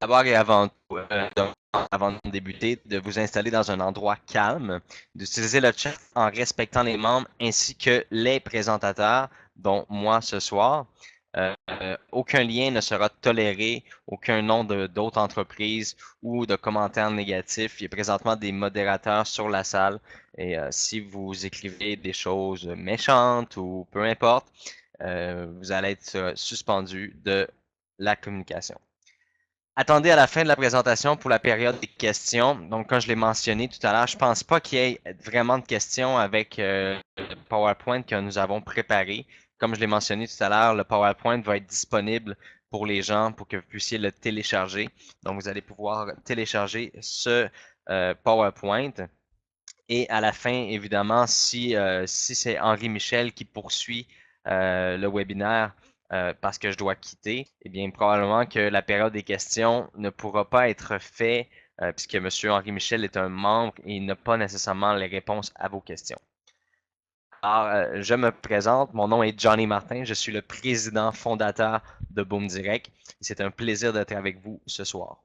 D'abord et avant tout, avant de débuter, de vous installer dans un endroit calme, d'utiliser le chat en respectant les membres ainsi que les présentateurs, dont moi ce soir. Aucun lien ne sera toléré, aucun nom d'autres entreprises ou de commentaires négatifs. Il y a présentement des modérateurs sur la salle et si vous écrivez des choses méchantes ou peu importe, vous allez être suspendu de la communication. Attendez à la fin de la présentation pour la période des questions. Donc, comme je l'ai mentionné tout à l'heure, je pense pas qu'il y ait vraiment de questions avec le PowerPoint que nous avons préparé. Comme je l'ai mentionné tout à l'heure, le PowerPoint va être disponible pour les gens pour que vous puissiez le télécharger. Donc, vous allez pouvoir télécharger ce PowerPoint. Et à la fin, évidemment, si c'est Henri Michel qui poursuit le webinaire parce que je dois quitter, eh bien, probablement que la période des questions ne pourra pas être faite puisque M. Henri Michel est un membre et il n'a pas nécessairement les réponses à vos questions. Alors, je me présente, mon nom est Johnny Martin, je suis le président fondateur de Boom Direct. C'est un plaisir d'être avec vous ce soir.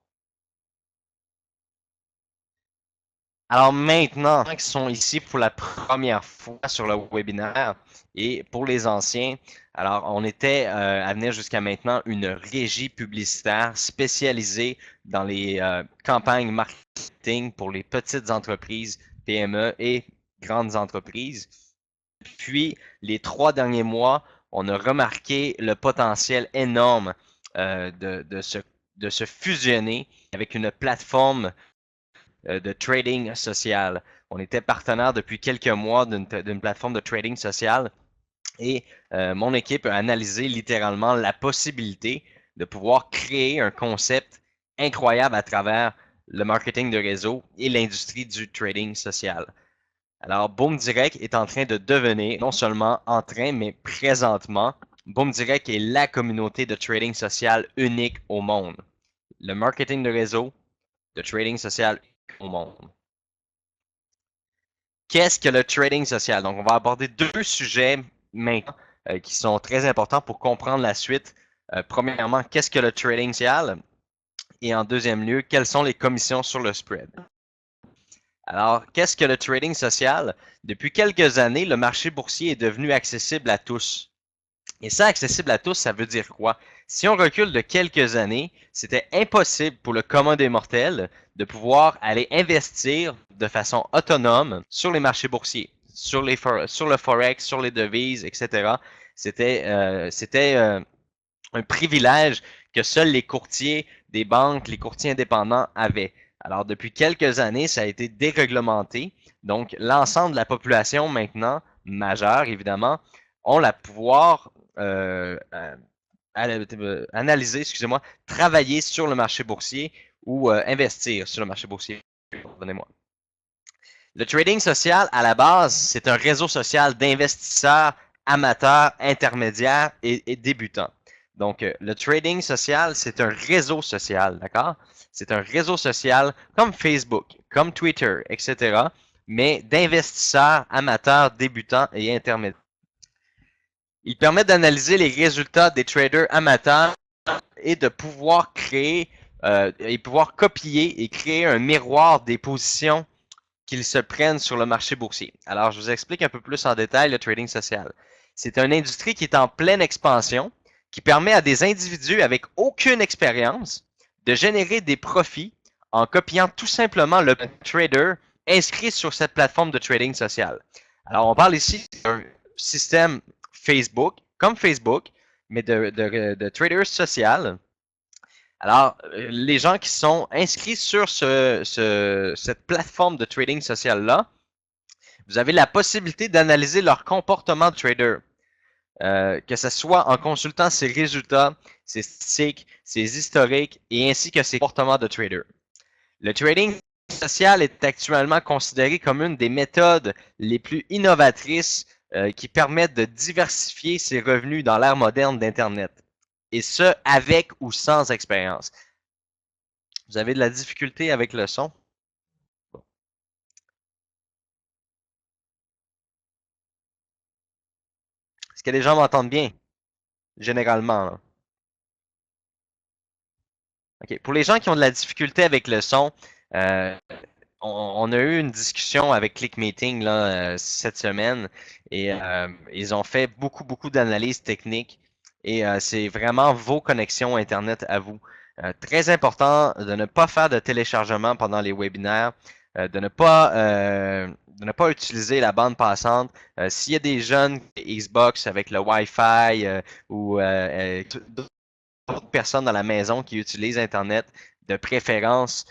Alors maintenant, qui sont ici pour la première fois sur le webinaire et pour les anciens, alors on était à venir jusqu'à maintenant une régie publicitaire spécialisée dans les campagnes marketing pour les petites entreprises, PME et grandes entreprises. Puis les 3 derniers mois, on a remarqué le potentiel énorme de se fusionner avec une plateforme de trading social. On était partenaire depuis quelques mois d'une plateforme de trading social et mon équipe a analysé littéralement la possibilité de pouvoir créer un concept incroyable à travers le marketing de réseau et l'industrie du trading social. Alors, Boom Direct est en train de devenir, non seulement en train, mais présentement, Boom Direct est la communauté de trading social unique au monde. Le marketing de réseau, de trading social au monde. Qu'est-ce que le trading social? Donc, on va aborder 2 sujets maintenant qui sont très importants pour comprendre la suite. Premièrement, qu'est-ce que le trading social? Et en deuxième lieu, quelles sont les commissions sur le spread? Alors, qu'est-ce que le trading social? Depuis quelques années, le marché boursier est devenu accessible à tous. Et ça, accessible à tous, ça veut dire quoi? Si on recule de quelques années, c'était impossible pour le commun des mortels de pouvoir aller investir de façon autonome sur les marchés boursiers, sur le forex, sur les devises, etc. C'était un privilège que seuls les courtiers des banques, les courtiers indépendants avaient. Alors, depuis quelques années, ça a été déréglementé. Donc, l'ensemble de la population maintenant, majeure évidemment, ont la pouvoir analyser, excusez-moi, travailler sur le marché boursier ou investir sur le marché boursier. Pardonnez-moi. Le trading social, à la base, c'est un réseau social d'investisseurs amateurs, intermédiaires et débutants. Donc, le trading social, c'est un réseau social, d'accord? C'est un réseau social comme Facebook, comme Twitter, etc., mais d'investisseurs amateurs, débutants et intermédiaires. Il permet d'analyser les résultats des traders amateurs et de pouvoir créer et pouvoir copier et créer un miroir des positions qu'ils se prennent sur le marché boursier. Alors, je vous explique un peu plus en détail le trading social. C'est une industrie qui est en pleine expansion, qui permet à des individus avec aucune expérience de générer des profits en copiant tout simplement le trader inscrit sur cette plateforme de trading social. Alors, on parle ici d'un système Facebook, comme Facebook, mais de traders social. Alors, les gens qui sont inscrits sur cette plateforme de trading social-là, vous avez la possibilité d'analyser leur comportement de trader, que ce soit en consultant ses résultats, ses statistiques, ses historiques et ainsi que ses comportements de trader. Le trading social est actuellement considéré comme une des méthodes les plus innovatrices qui permettent de diversifier ses revenus dans l'ère moderne d'Internet. Et ce, avec ou sans expérience. Vous avez de la difficulté avec le son? Est-ce que les gens m'entendent bien? Généralement, là. OK. Pour les gens qui ont de la difficulté avec le son, euh, on a eu une discussion avec ClickMeeting là, cette semaine et ils ont fait beaucoup d'analyses techniques et c'est vraiment vos connexions Internet à vous. Très important de ne pas faire de téléchargement pendant les webinaires, de ne pas utiliser la bande passante. S'il y a des jeunes Xbox avec le Wi-Fi ou d'autres personnes dans la maison qui utilisent Internet, de préférence,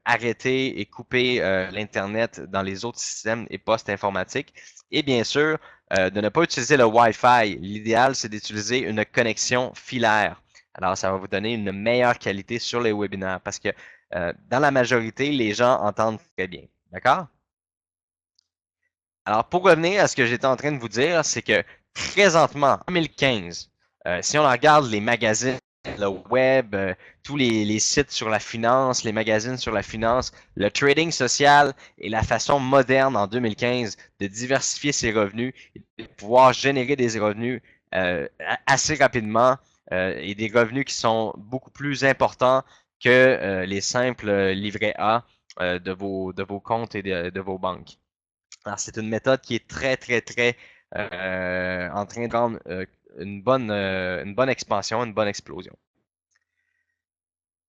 arrêter et couper l'Internet dans les autres systèmes et postes informatiques. Et bien sûr, de ne pas utiliser le Wi-Fi. L'idéal, c'est d'utiliser une connexion filaire. Alors, ça va vous donner une meilleure qualité sur les webinaires parce que dans la majorité, les gens entendent très bien. D'accord? Alors, pour revenir à ce que j'étais en train de vous dire, c'est que présentement, en 2015, si on regarde les magazines, le web, tous les sites sur la finance, les magazines sur la finance, le trading social est la façon moderne en 2015 de diversifier ses revenus et de pouvoir générer des revenus assez rapidement et des revenus qui sont beaucoup plus importants que les simples livrets A de vos comptes et de vos banques. Alors, c'est une méthode qui est très en train de prendre une bonne expansion, une bonne explosion.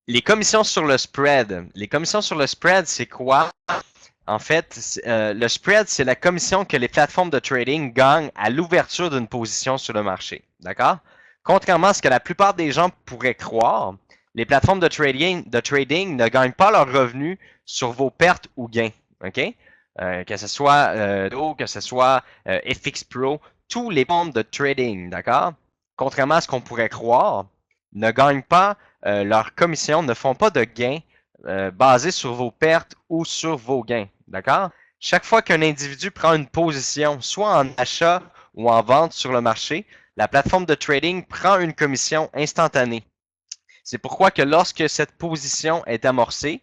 Les commissions sur le spread. Les commissions sur le spread, c'est quoi? En fait, le spread, c'est la commission que les plateformes de trading gagnent à l'ouverture d'une position sur le marché. D'accord? Contrairement à ce que la plupart des gens pourraient croire, les plateformes de trading ne gagnent pas leurs revenus sur vos pertes ou gains. OK? Que ce soit que ce soit FX Pro, tous les plateformes de trading, d'accord? Contrairement à ce qu'on pourrait croire, ne gagnent pas leurs commissions, ne font pas de gains basés sur vos pertes ou sur vos gains. D'accord? Chaque fois qu'un individu prend une position, soit en achat ou en vente sur le marché, la plateforme de trading prend une commission instantanée. C'est pourquoi que lorsque cette position est amorcée,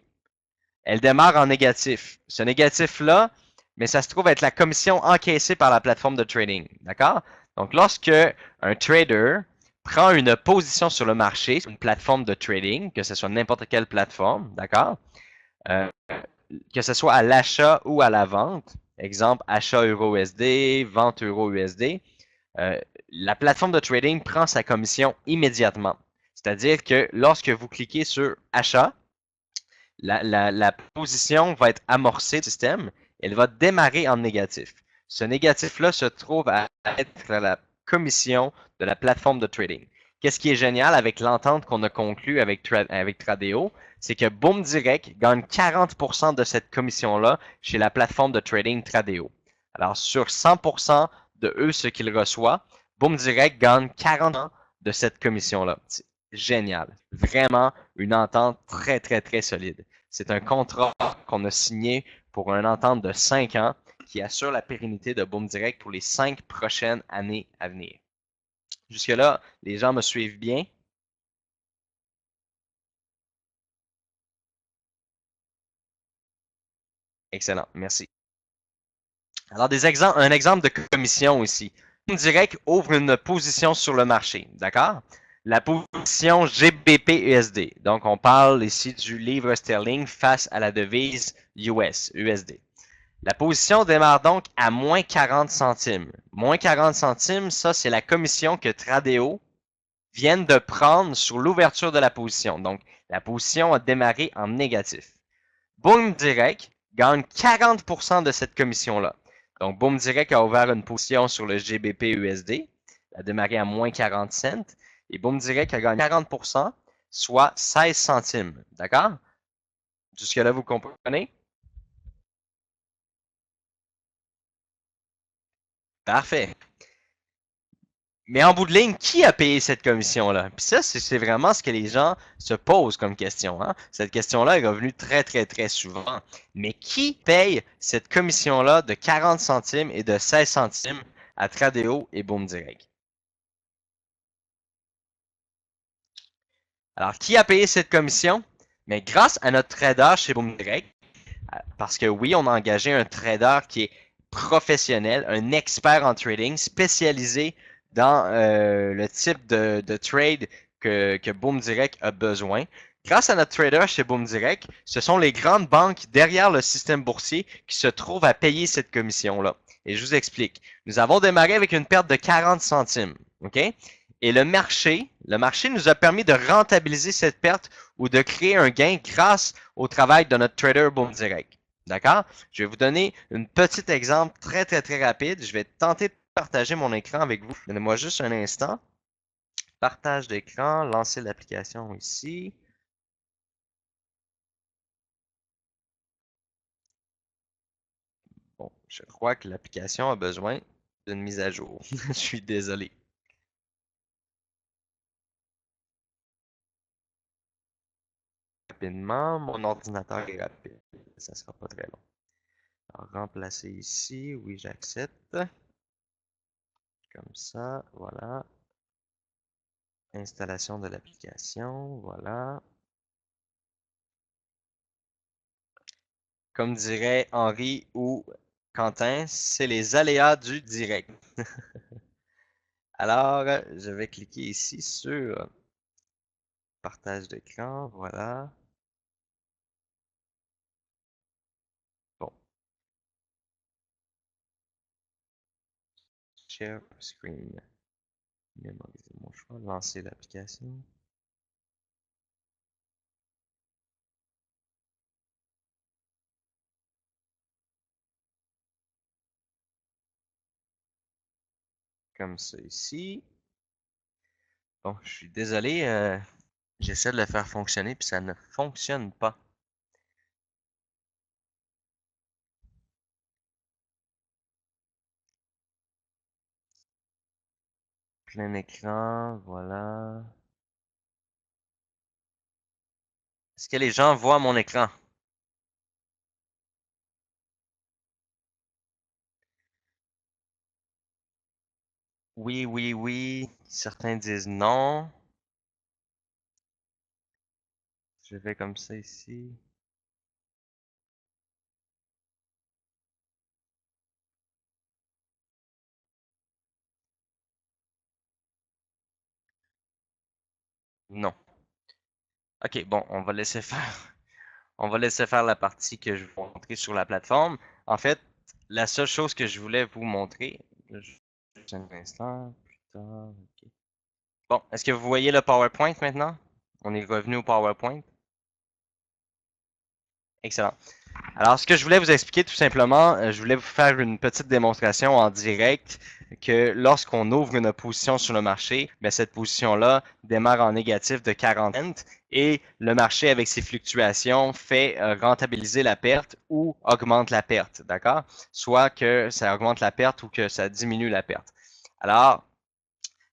elle démarre en négatif. Ce négatif-là, mais ça se trouve être la commission encaissée par la plateforme de trading. D'accord? Donc, lorsque un trader prend une position sur le marché, sur une plateforme de trading, que ce soit n'importe quelle plateforme, d'accord? Euh, que ce soit à l'achat ou à la vente, exemple achat euro-USD, vente euro-USD, la plateforme de trading prend sa commission immédiatement. C'est-à-dire que lorsque vous cliquez sur achat, la position va être amorcée du système, elle va démarrer en négatif. Ce négatif-là se trouve à être la commission de la plateforme de trading. Qu'est-ce qui est génial avec l'entente qu'on a conclue avec Tradeo, c'est que Boom Direct gagne 40% de cette commission-là chez la plateforme de trading Tradeo. Alors, sur 100% de eux, ce qu'ils reçoivent, Boom Direct gagne 40% de cette commission-là. C'est génial. Vraiment une entente très solide. C'est un contrat qu'on a signé pour une entente de 5 ans qui assure la pérennité de Boom Direct pour les 5 prochaines années à venir. Jusque-là, les gens me suivent bien? Excellent, merci. Alors, un exemple de commission ici. Boom Direct ouvre une position sur le marché, d'accord? La position GBP-USD. Donc, on parle ici du livre sterling face à la devise USD. La position démarre donc à moins 40 centimes. Moins 40 centimes, ça, c'est la commission que Tradeo vient de prendre sur l'ouverture de la position. Donc, la position a démarré en négatif. Boom Direct gagne 40% de cette commission-là. Donc, Boom Direct a ouvert une position sur le GBP USD, a démarré à moins 40 cents, et Boom Direct a gagné 40%, soit 16 centimes. D'accord? Jusque-là, vous comprenez? Parfait. Mais en bout de ligne, qui a payé cette commission-là? Puis ça, c'est vraiment ce que les gens se posent comme question. Hein? Cette question-là est revenue très souvent. Mais qui paye cette commission-là de 40 centimes et de 16 centimes à Tradeo et Boom Direct? Alors, qui a payé cette commission? Mais grâce à notre trader chez Boom Direct, parce que oui, on a engagé un trader qui est professionnel, un expert en trading, spécialisé dans le type de trade que Boom Direct a besoin. Grâce à notre trader chez Boom Direct, ce sont les grandes banques derrière le système boursier qui se trouvent à payer cette commission-là. Et je vous explique. Nous avons démarré avec une perte de 40 centimes. OK? Et le marché nous a permis de rentabiliser cette perte ou de créer un gain grâce au travail de notre trader Boom Direct. D'accord? Je vais vous donner un petit exemple très rapide. Je vais tenter de partager mon écran avec vous. Donnez-moi juste un instant. Partage d'écran, lancer l'application ici. Bon, je crois que l'application a besoin d'une mise à jour. Je suis désolé. Rapidement, mon ordinateur est rapide. Ça sera pas très long. Alors, remplacer ici. Oui, j'accepte. Comme ça, voilà. Installation de l'application, voilà. Comme dirait Henri ou Quentin, c'est les aléas du direct. Alors, je vais cliquer ici sur partage d'écran, voilà. Bon, share screen. Mémoriser mon choix, lancer l'application. Comme ça ici. Bon, je suis désolé, j'essaie de le faire fonctionner puis ça ne fonctionne pas. Plein écran, voilà. Est-ce que les gens voient mon écran? Oui, oui, oui. Certains disent non. Je vais comme ça ici. Non. Ok, bon, on va laisser faire. On va laisser faire la partie que je vais vous montrer sur la plateforme. En fait, la seule chose que je voulais vous montrer, juste un instant, plus tard, ok. Bon, est-ce que vous voyez le PowerPoint maintenant? On est revenu au PowerPoint. Excellent. Alors, ce que je voulais vous expliquer tout simplement, je voulais vous faire une petite démonstration en direct que lorsqu'on ouvre une position sur le marché, bien, cette position-là démarre en négatif de 40 et le marché avec ses fluctuations fait rentabiliser la perte ou augmente la perte, d'accord? Soit que ça augmente la perte ou que ça diminue la perte. Alors,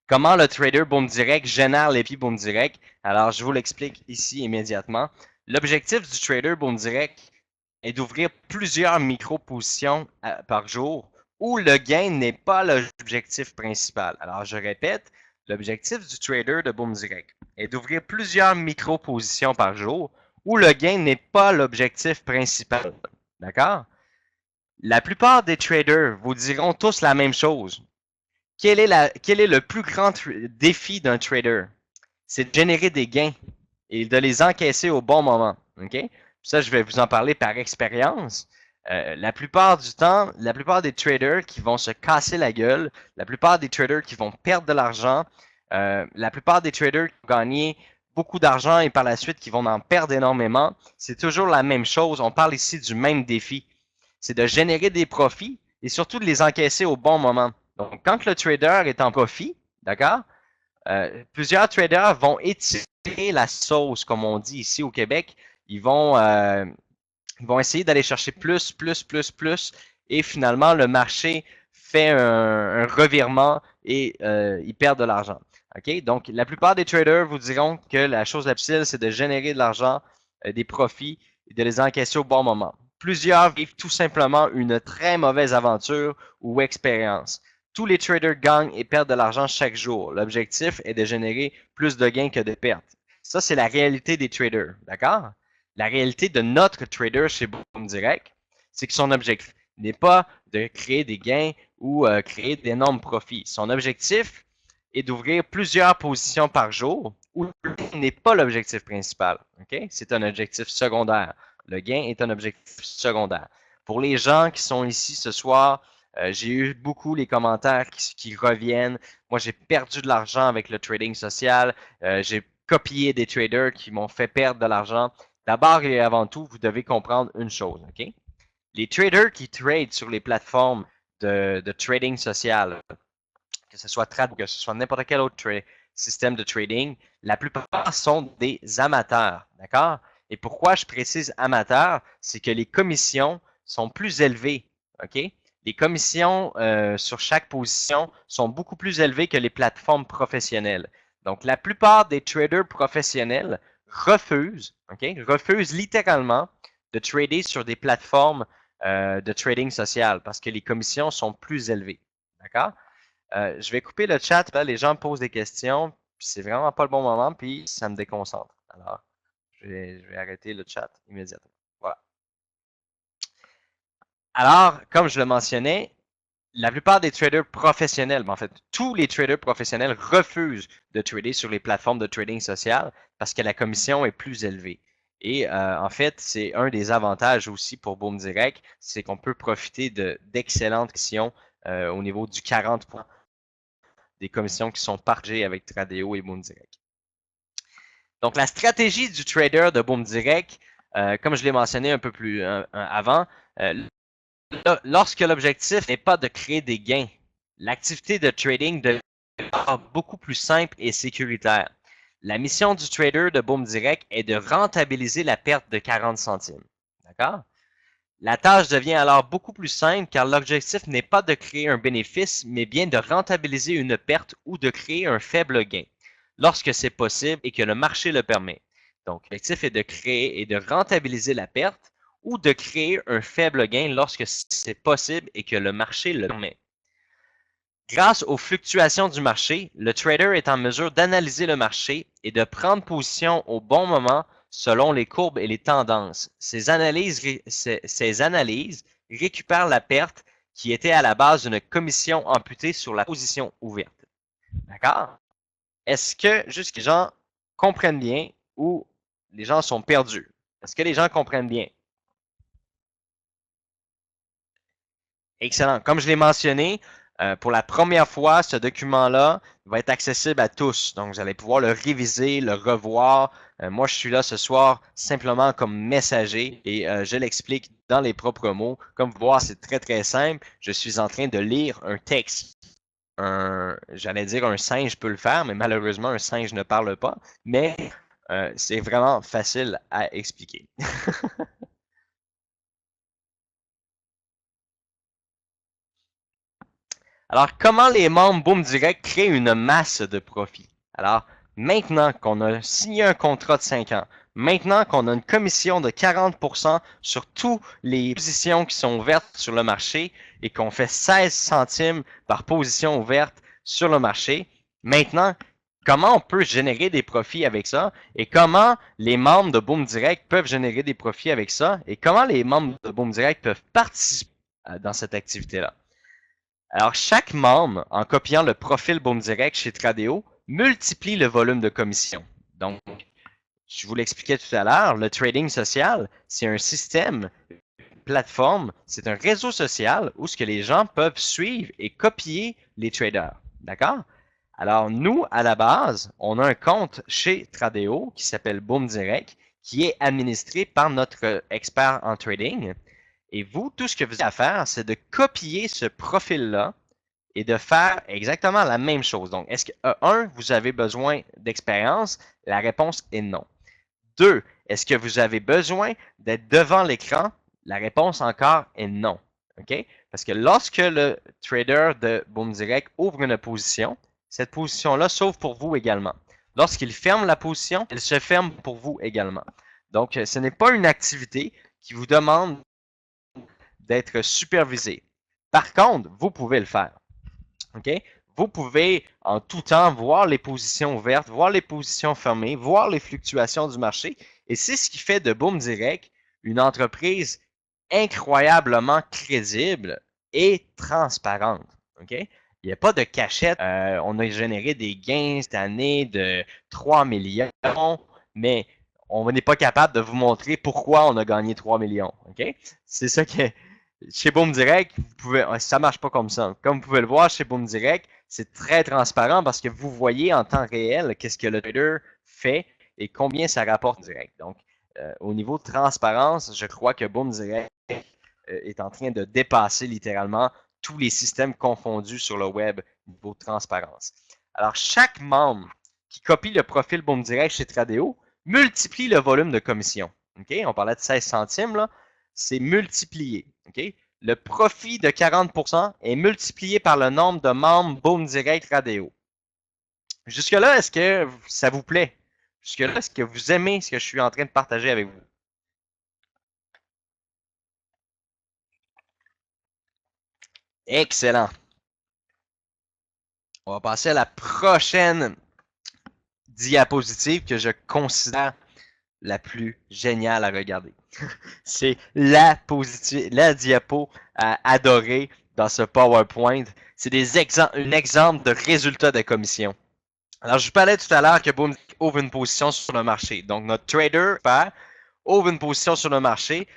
comment le trader Boom Direct génère les pieds Boom Direct? Alors, je vous l'explique ici immédiatement. L'objectif du trader Boom Direct est d'ouvrir plusieurs micro-positions par jour où le gain n'est pas l'objectif principal. Alors, je répète, l'objectif du trader de Boom Direct est d'ouvrir plusieurs micro-positions par jour où le gain n'est pas l'objectif principal. D'accord? La plupart des traders vous diront tous la même chose. Quel est le plus grand défi d'un trader? C'est de générer des gains et de les encaisser au bon moment. OK? Ça, je vais vous en parler par expérience. La plupart du temps, la plupart des traders qui vont se casser la gueule, la plupart des traders qui vont perdre de l'argent, la plupart des traders qui vont gagner beaucoup d'argent et par la suite qui vont en perdre énormément, c'est toujours la même chose. On parle ici du même défi. C'est de générer des profits et surtout de les encaisser au bon moment. Donc, quand le trader est en profit, d'accord, plusieurs traders vont étirer la sauce, comme on dit ici au Québec. Ils vont essayer d'aller chercher plus, et finalement, le marché fait un revirement et ils perdent de l'argent. OK? Donc, la plupart des traders vous diront que la chose la plus facile, c'est de générer de l'argent, des profits et de les encaisser au bon moment. Plusieurs vivent tout simplement une très mauvaise aventure ou expérience. Tous les traders gagnent et perdent de l'argent chaque jour. L'objectif est de générer plus de gains que de pertes. Ça, c'est la réalité des traders. D'accord? La réalité de notre trader chez Boom Direct, c'est que son objectif n'est pas de créer des gains ou créer d'énormes profits. Son objectif est d'ouvrir plusieurs positions par jour où le gain n'est pas l'objectif principal. Okay? C'est un objectif secondaire. Le gain est un objectif secondaire. Pour les gens qui sont ici ce soir, j'ai eu beaucoup les commentaires qui reviennent. Moi, j'ai perdu de l'argent avec le trading social. J'ai copié des traders qui m'ont fait perdre de l'argent. D'abord et avant tout, vous devez comprendre une chose. Okay? Les traders qui tradent sur les plateformes de trading social, que ce soit Trad ou que ce soit n'importe quel autre système de trading, la plupart sont des amateurs. D'accord? Et pourquoi je précise amateurs? C'est que les commissions sont plus élevées. OK? Les commissions sur chaque position sont beaucoup plus élevées que les plateformes professionnelles. Donc, la plupart des traders professionnels refusent littéralement de trader sur des plateformes de trading social parce que les commissions sont plus élevées. D'accord? Je vais couper le chat, là, les gens me posent des questions, puis c'est vraiment pas le bon moment, puis ça me déconcentre. Alors, je vais arrêter le chat immédiatement. Voilà. Alors, comme je le mentionnais, la plupart des traders professionnels, en fait, tous les traders professionnels refusent de trader sur les plateformes de trading social parce que la commission est plus élevée. Et en fait, c'est un des avantages aussi pour Boom Direct, c'est qu'on peut profiter d'excellentes commissions au niveau du 40% des commissions qui sont partagées avec Tradeo et Boom Direct. Donc, la stratégie du trader de Boom Direct, comme je l'ai mentionné un peu plus avant, lorsque l'objectif n'est pas de créer des gains, l'activité de trading devient beaucoup plus simple et sécuritaire. La mission du trader de Boom Direct est de rentabiliser la perte de 40 centimes. D'accord? La tâche devient alors beaucoup plus simple car l'objectif n'est pas de créer un bénéfice, mais bien de rentabiliser une perte ou de créer un faible gain, lorsque c'est possible et que le marché le permet. Donc, l'objectif est de créer et de rentabiliser la perte ou de créer un faible gain lorsque c'est possible et que le marché le permet. Grâce aux fluctuations du marché, le trader est en mesure d'analyser le marché et de prendre position au bon moment selon les courbes et les tendances. Ces analyses récupèrent la perte qui était à la base d'une commission amputée sur la position ouverte. D'accord? Est-ce que juste les gens comprennent bien ou les gens sont perdus? Est-ce que les gens comprennent bien? Excellent. Comme je l'ai mentionné, pour la première fois, ce document-là va être accessible à tous. Donc, vous allez pouvoir le réviser, le revoir. Moi, je suis là ce soir simplement comme messager et je l'explique dans les propres mots. Comme vous voyez, c'est très, très simple. Je suis en train de lire un texte. J'allais dire un singe peut le faire, mais malheureusement, un singe ne parle pas. Mais c'est vraiment facile à expliquer. Alors, comment les membres Boom Direct créent une masse de profit? Alors, maintenant qu'on a signé un contrat de 5 ans, maintenant qu'on a une commission de 40% sur toutes les positions qui sont ouvertes sur le marché et qu'on fait 16 centimes par position ouverte sur le marché, maintenant, comment on peut générer des profits avec ça et comment les membres de Boom Direct peuvent générer des profits avec ça et comment les membres de Boom Direct peuvent participer dans cette activité-là. Alors, chaque membre, en copiant le profil Boom Direct chez Tradeo, multiplie le volume de commission. Donc, je vous l'expliquais tout à l'heure, le trading social, c'est un système, une plateforme, c'est un réseau social où ce que les gens peuvent suivre et copier les traders. D'accord? Alors, nous, à la base, on a un compte chez Tradeo qui s'appelle Boom Direct, qui est administré par notre expert en trading. Et vous, tout ce que vous avez à faire, c'est de copier ce profil-là et de faire exactement la même chose. Donc, est-ce que, un, vous avez besoin d'expérience? La réponse est non. Deux, est-ce que vous avez besoin d'être devant l'écran? La réponse encore est non. OK? Parce que lorsque le trader de Boom Direct ouvre une position, cette position-là s'ouvre pour vous également. Lorsqu'il ferme la position, elle se ferme pour vous également. Donc, ce n'est pas une activité qui vous demande d'être supervisé. Par contre, vous pouvez le faire. OK? Vous pouvez en tout temps voir les positions ouvertes, voir les positions fermées, voir les fluctuations du marché. Et c'est ce qui fait de Boom Direct une entreprise incroyablement crédible et transparente. OK? Il n'y a pas de cachette. On a généré des gains cette année de 3 millions, mais on n'est pas capable de vous montrer pourquoi on a gagné 3 millions. OK? C'est ça que chez Boom Direct, ça marche pas comme ça. Comme vous pouvez le voir chez Boom Direct, c'est très transparent parce que vous voyez en temps réel qu'est-ce que le trader fait et combien ça rapporte direct. Donc, au niveau de transparence, je crois que Boom Direct est en train de dépasser littéralement tous les systèmes confondus sur le web niveau de transparence. Alors, chaque membre qui copie le profil Boom Direct chez Tradeo multiplie le volume de commission. Okay? On parlait de 16 centimes, là. C'est multiplié. Okay? Le profit de 40% est multiplié par le nombre de membres Boom Direct Tradeo. Jusque-là, est-ce que ça vous plaît? Jusque-là, est-ce que vous aimez ce que je suis en train de partager avec vous? Excellent. On va passer à la prochaine diapositive que je considère la plus géniale à regarder. C'est la diapo à adorer dans ce PowerPoint. C'est un exemple de résultat de commission. Alors, je vous parlais tout à l'heure que Boom ouvre une position sur le marché. Donc, notre trader ouvre une position sur le marché.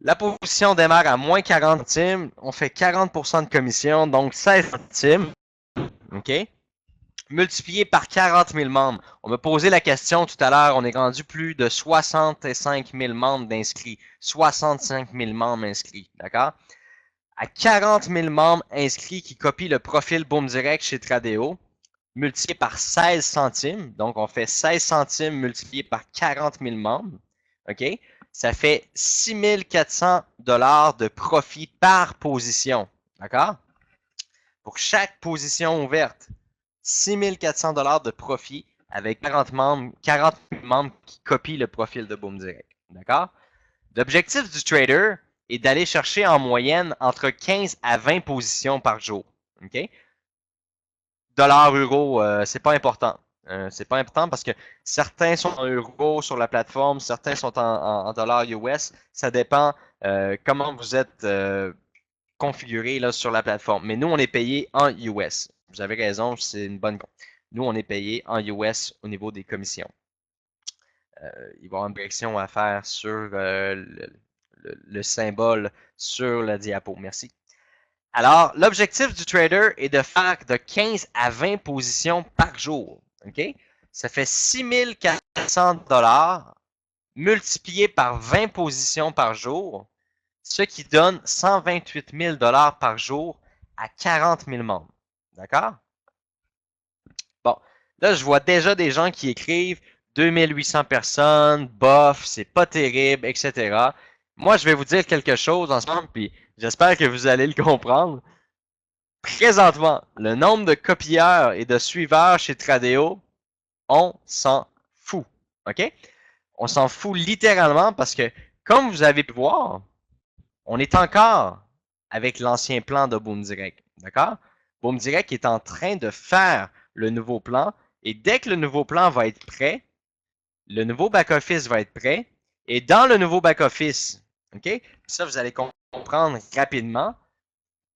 La position démarre à moins 40 centimes. On fait 40% de commission, donc 16 centimes. OK? Multiplié par 40 000 membres. On m'a posé la question tout à l'heure, on est rendu plus de 65 000 membres d'inscrits. 65 000 membres inscrits, d'accord? À 40 000 membres inscrits qui copient le profil Boom Direct chez Tradeo, multiplié par 16 centimes, donc on fait 16 centimes multiplié par 40 000 membres, OK? Ça fait 6 400 $ de profit par position, d'accord? Pour chaque position ouverte, 6 400 $ de profit avec 40 000 membres qui copient le profil de Boom Direct. D'accord? L'objectif du trader est d'aller chercher en moyenne entre 15 à 20 positions par jour. OK? Dollar, euro, c'est pas important. C'est pas important parce que certains sont en euros sur la plateforme, certains sont en dollars US. Ça dépend comment vous êtes configuré là, sur la plateforme. Mais nous, on est payé en US. Vous avez raison, c'est une bonne. Nous, on est payé en US au niveau des commissions. Il va y avoir une correction à faire sur le symbole sur la diapo. Merci. Alors, l'objectif du trader est de faire de 15 à 20 positions par jour. OK? Ça fait 6 400 $ multiplié par 20 positions par jour, ce qui donne 128 000 $ par jour à 40 000 membres. D'accord? Bon, là, je vois déjà des gens qui écrivent 2800 personnes, bof, c'est pas terrible, etc. Moi, je vais vous dire quelque chose ensemble, puis j'espère que vous allez le comprendre. Présentement, le nombre de copieurs et de suiveurs chez Tradeo, on s'en fout. OK? On s'en fout littéralement parce que, comme vous avez pu voir, on est encore avec l'ancien plan de Boom Direct. D'accord? Boom Direct est en train de faire le nouveau plan et dès que le nouveau plan va être prêt, le nouveau back-office va être prêt et dans le nouveau back-office, OK? Ça, vous allez comprendre rapidement.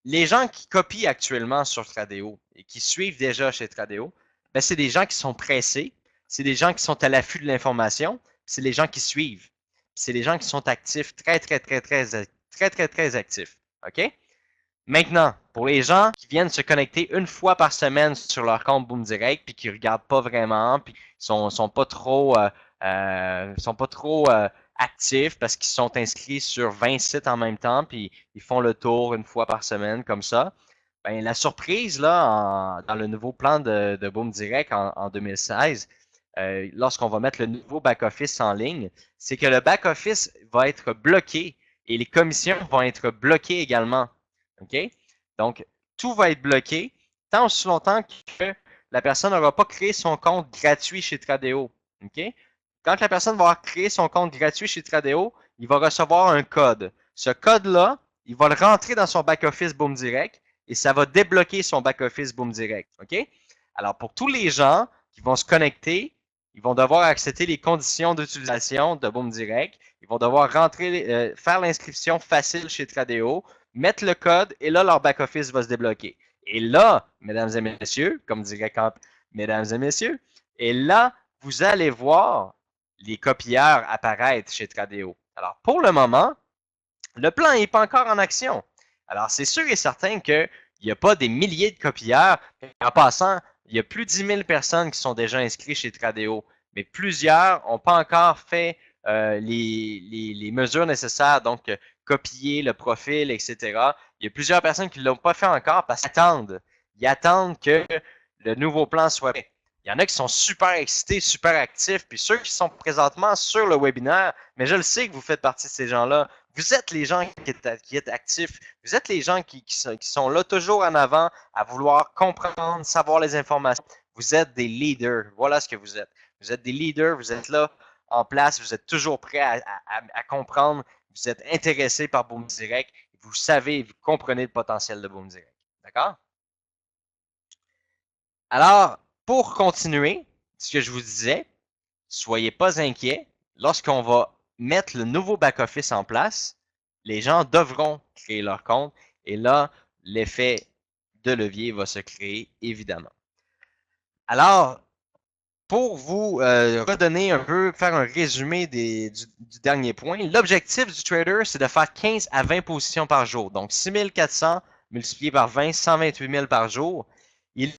Les gens qui copient actuellement sur Tradeo et qui suivent déjà chez Tradeo, ben, c'est des gens qui sont pressés, c'est des gens qui sont à l'affût de l'information, c'est les gens qui suivent. C'est les gens qui sont actifs, très actifs. OK? Maintenant, pour les gens qui viennent se connecter une fois par semaine sur leur compte Boom Direct puis qui ne regardent pas vraiment, puis sont pas trop actifs parce qu'ils sont inscrits sur 20 sites en même temps, puis ils font le tour une fois par semaine comme ça. Ben, la surprise là, dans le nouveau plan de Boom Direct en 2016, lorsqu'on va mettre le nouveau back-office en ligne, c'est que le back-office va être bloqué et les commissions vont être bloquées également. OK? Donc, tout va être bloqué tant aussi longtemps que la personne n'aura pas créé son compte gratuit chez Tradeo. OK? Quand la personne va avoir créé son compte gratuit chez Tradeo, il va recevoir un code. Ce code-là, il va le rentrer dans son back-office Boom Direct et ça va débloquer son back-office Boom Direct. OK? Alors, pour tous les gens qui vont se connecter, ils vont devoir accepter les conditions d'utilisation de Boom Direct. Ils vont devoir rentrer, faire l'inscription facile chez Tradeo, mettre le code et là, leur back-office va se débloquer. Et là, mesdames et messieurs, comme dirait Camp, mesdames et messieurs, et là, vous allez voir les copieurs apparaître chez Tradeo. Alors, pour le moment, le plan n'est pas encore en action. Alors, c'est sûr et certain qu'il n'y a pas des milliers de copieurs. En passant, il y a plus de 10 000 personnes qui sont déjà inscrites chez Tradeo, mais plusieurs n'ont pas encore fait les mesures nécessaires, donc copier le profil, etc. Il y a plusieurs personnes qui ne l'ont pas fait encore parce qu'ils attendent. Ils attendent que le nouveau plan soit prêt. Il y en a qui sont super excités, super actifs, puis ceux qui sont présentement sur le webinaire, mais je le sais que vous faites partie de ces gens-là. Vous êtes les gens qui êtes actifs, vous êtes les gens qui sont là toujours en avant à vouloir comprendre, savoir les informations. Vous êtes des leaders, voilà ce que vous êtes. Vous êtes des leaders, vous êtes là en place, vous êtes toujours prêts à comprendre, vous êtes intéressés par Boom Direct, vous savez, vous comprenez le potentiel de Boom Direct. D'accord? Alors, pour continuer, ce que je vous disais, soyez pas inquiets. Lorsqu'on va mettre le nouveau back-office en place, les gens devront créer leur compte et là, l'effet de levier va se créer, évidemment. Alors, pour vous redonner un peu, faire un résumé du dernier point, l'objectif du trader, c'est de faire 15 à 20 positions par jour. Donc, 6400 multiplié par 20, 128 000 par jour. Il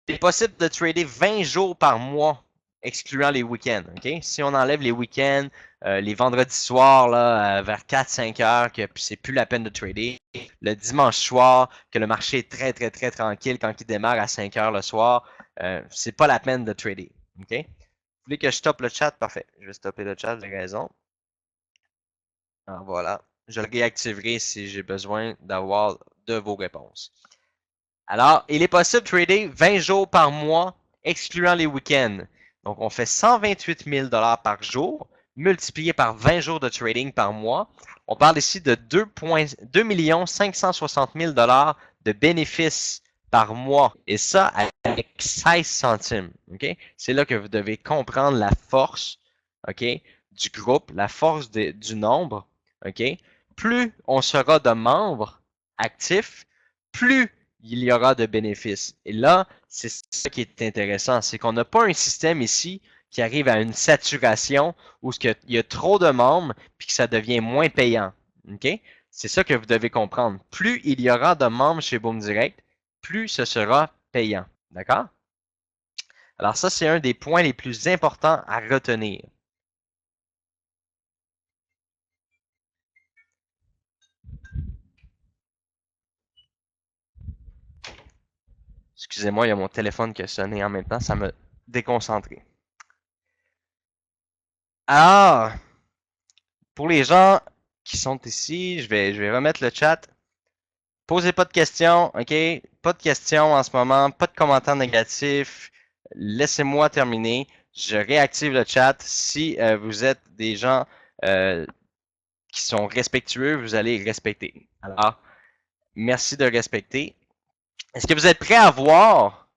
est possible de trader 20 jours par mois, excluant les week-ends. Okay? Si on enlève les week-ends, les vendredis soirs, là, vers 4-5 heures, que c'est plus la peine de trader. Le dimanche soir, que le marché est très, très, très tranquille quand il démarre à 5 heures le soir, c'est pas la peine de trader. OK? Vous voulez que je stoppe le chat? Parfait. Je vais stopper le chat, j'ai raison. Alors voilà. Je le réactiverai si j'ai besoin d'avoir de vos réponses. Alors, il est possible de trader 20 jours par mois, excluant les week-ends. Donc, on fait 128 000 par jour, multiplié par 20 jours de trading par mois. On parle ici de 2 560 000 de bénéfices par mois. Et ça avec 16 centimes. Okay? C'est là que vous devez comprendre la force, okay, du groupe, la force du nombre. Okay? Plus on sera de membres actifs, plus il y aura de bénéfices. Et là, c'est ça qui est intéressant, c'est qu'on n'a pas un système ici qui arrive à une saturation où il y a trop de membres puis que ça devient moins payant. Okay? C'est ça que vous devez comprendre. Plus il y aura de membres chez Boom Direct, plus ce sera payant. D'accord? Alors ça, c'est un des points les plus importants à retenir. Excusez-moi, il y a mon téléphone qui a sonné en même temps, ça m'a déconcentré. Alors, pour les gens qui sont ici, je vais remettre le chat. Posez pas de questions, OK? Pas de questions en ce moment, pas de commentaires négatifs. Laissez-moi terminer. Je réactive le chat. Si vous êtes des gens qui sont respectueux, vous allez respecter. Alors, merci de respecter. Est-ce que vous êtes prêts à voir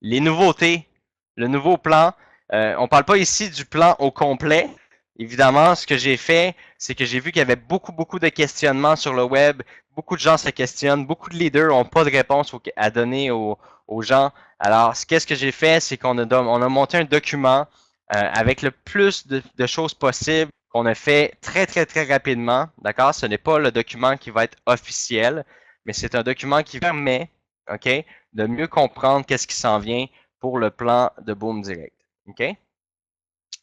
les nouveautés, le nouveau plan? On ne parle pas ici du plan au complet. Évidemment, ce que j'ai fait, c'est que j'ai vu qu'il y avait beaucoup de questionnements sur le web. Beaucoup de gens se questionnent. Beaucoup de leaders n'ont pas de réponse à donner aux gens. Alors, qu'est-ce que j'ai fait? C'est qu'on a monté un document avec le plus de choses possibles qu'on a fait très rapidement. D'accord? Ce n'est pas le document qui va être officiel, mais c'est un document qui permet, OK, de mieux comprendre qu'est-ce qui s'en vient pour le plan de Boom Direct. OK?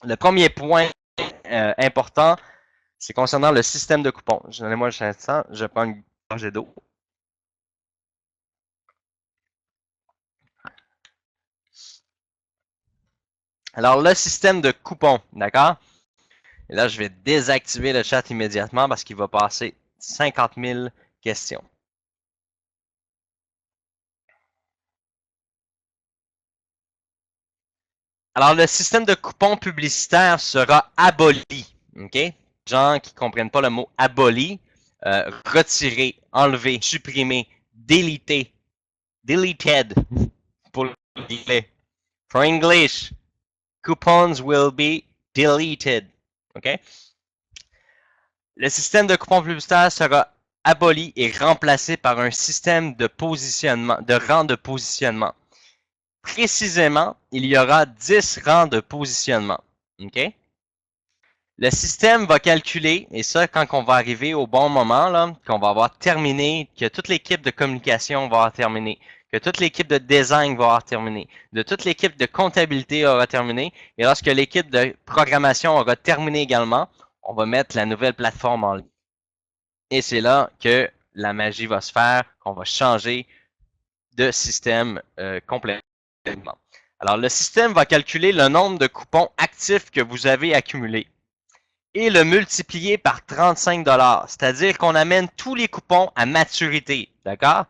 Le premier point important, c'est concernant le système de coupons. Donnez-moi un instant, je prends une gorgée d'eau. Alors, le système de coupons, d'accord? Et là, je vais désactiver le chat immédiatement parce qu'il va passer 50 000 questions. Alors, le système de coupons publicitaires sera aboli. OK? Les gens qui ne comprennent pas le mot aboli, retirer, enlever, supprimer, deleted pour l'anglais. For English, coupons will be deleted. OK? Le système de coupons publicitaires sera aboli et remplacé par un système de positionnement, de rang de positionnement. Précisément, il y aura 10 rangs de positionnement. OK? Le système va calculer, et ça, quand on va arriver au bon moment, là, qu'on va avoir terminé, que toute l'équipe de communication va avoir terminé, que toute l'équipe de design va avoir terminé, de toute l'équipe de comptabilité aura terminé, et lorsque l'équipe de programmation aura terminé également, on va mettre la nouvelle plateforme en ligne. Et c'est là que la magie va se faire, qu'on va changer de système complètement. Alors, le système va calculer le nombre de coupons actifs que vous avez accumulés et le multiplier par 35 $. C'est-à-dire qu'on amène tous les coupons à maturité. D'accord?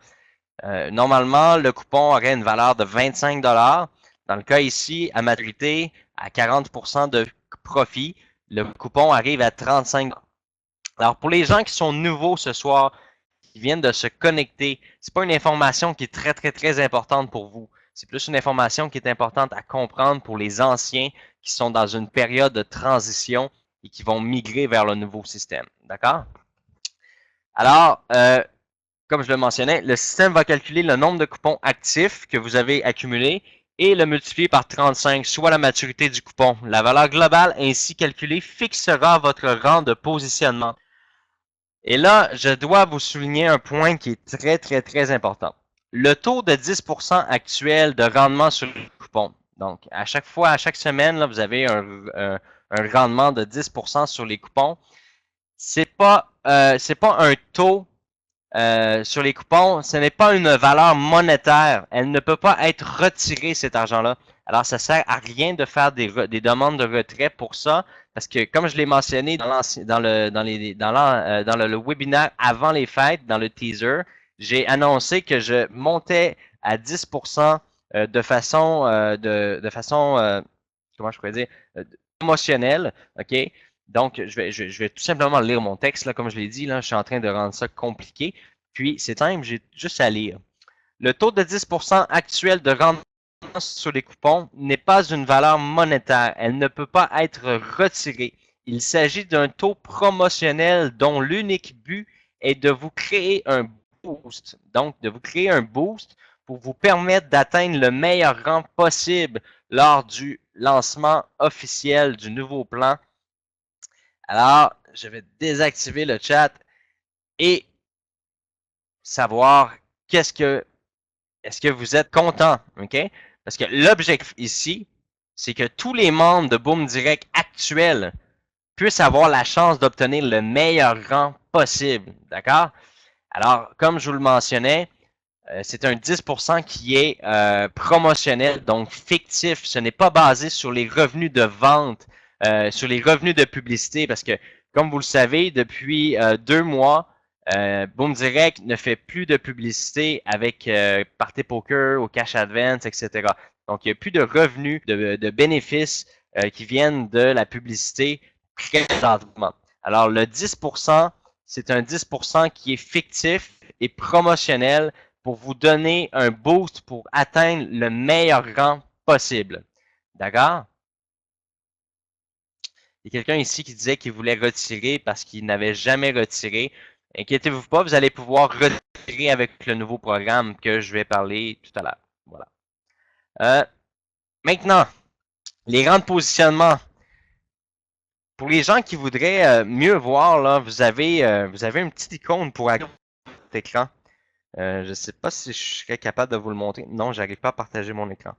Normalement, le coupon aurait une valeur de 25 $. Dans le cas ici, à maturité, à 40% de profit, le coupon arrive à 35 $. Alors, pour les gens qui sont nouveaux ce soir, qui viennent de se connecter, c'est pas une information qui est très, très, très importante pour vous. C'est plus une information qui est importante à comprendre pour les anciens qui sont dans une période de transition et qui vont migrer vers le nouveau système. D'accord? Alors, comme je le mentionnais, le système va calculer le nombre de coupons actifs que vous avez accumulés et le multiplier par 35, soit la maturité du coupon. La valeur globale ainsi calculée fixera votre rang de positionnement. Et là, je dois vous souligner un point qui est très, très, très important. Le taux de 10% actuel de rendement sur le coupon. Donc, à chaque fois, à chaque semaine, là, vous avez un rendement de 10% sur les coupons. C'est pas un taux sur les coupons, ce n'est pas une valeur monétaire. Elle ne peut pas être retirée, cet argent-là. Alors, ça sert à rien de faire des demandes de retrait pour ça, parce que comme je l'ai mentionné dans le webinaire avant les fêtes, dans le teaser, j'ai annoncé que je montais à 10% de façon, comment je pourrais dire, promotionnelle, OK? Donc, je vais tout simplement lire mon texte, là, comme je l'ai dit, là, je suis en train de rendre ça compliqué. Puis, c'est simple, j'ai juste à lire. Le taux de 10% actuel de rendement sur les coupons n'est pas une valeur monétaire. Elle ne peut pas être retirée. Il s'agit d'un taux promotionnel dont l'unique but est de vous créer un boost. Donc, de vous créer un boost pour vous permettre d'atteindre le meilleur rang possible lors du lancement officiel du nouveau plan. Alors, je vais désactiver le chat et savoir est-ce que vous êtes content, OK? Parce que l'objectif ici, c'est que tous les membres de Boom Direct actuels puissent avoir la chance d'obtenir le meilleur rang possible, d'accord? Alors, comme je vous le mentionnais, c'est un 10% qui est promotionnel, donc fictif. Ce n'est pas basé sur les revenus de vente, sur les revenus de publicité, parce que, comme vous le savez, depuis 2 mois, Boom Direct ne fait plus de publicité avec Party Poker ou Cash Advance, etc. Donc, il n'y a plus de revenus, de bénéfices qui viennent de la publicité présentement. Alors, le 10%, c'est un 10% qui est fictif et promotionnel pour vous donner un boost pour atteindre le meilleur rang possible. D'accord? Il y a quelqu'un ici qui disait qu'il voulait retirer parce qu'il n'avait jamais retiré. Inquiétez-vous pas, vous allez pouvoir retirer avec le nouveau programme que je vais parler tout à l'heure. Voilà. Maintenant, les rangs de positionnement. Pour les gens qui voudraient mieux voir, là, vous avez une petite icône pour agrandir votre écran. Je ne sais pas si je serais capable de vous le montrer. Non, j'arrive pas à partager mon écran.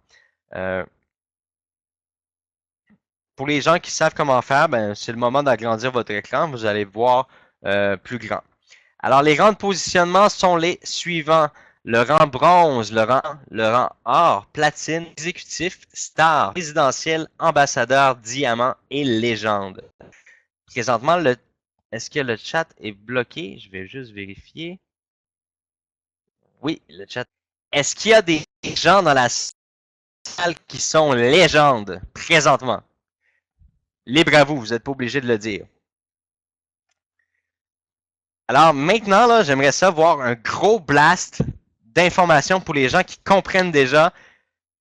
Pour les gens qui savent comment faire, ben, c'est le moment d'agrandir votre écran. Vous allez voir plus grand. Alors, les rangs de positionnement sont les suivants. Le rang bronze, le rang or, platine, exécutif, star, résidentiel, ambassadeur, diamant et légende. Présentement, est-ce que le chat est bloqué? Je vais juste vérifier. Oui, le chat. Est-ce qu'il y a des gens dans la salle qui sont légendes présentement? Libre à vous, vous n'êtes pas obligé de le dire. Alors maintenant, là, j'aimerais ça voir un gros blast d'informations pour les gens qui comprennent déjà.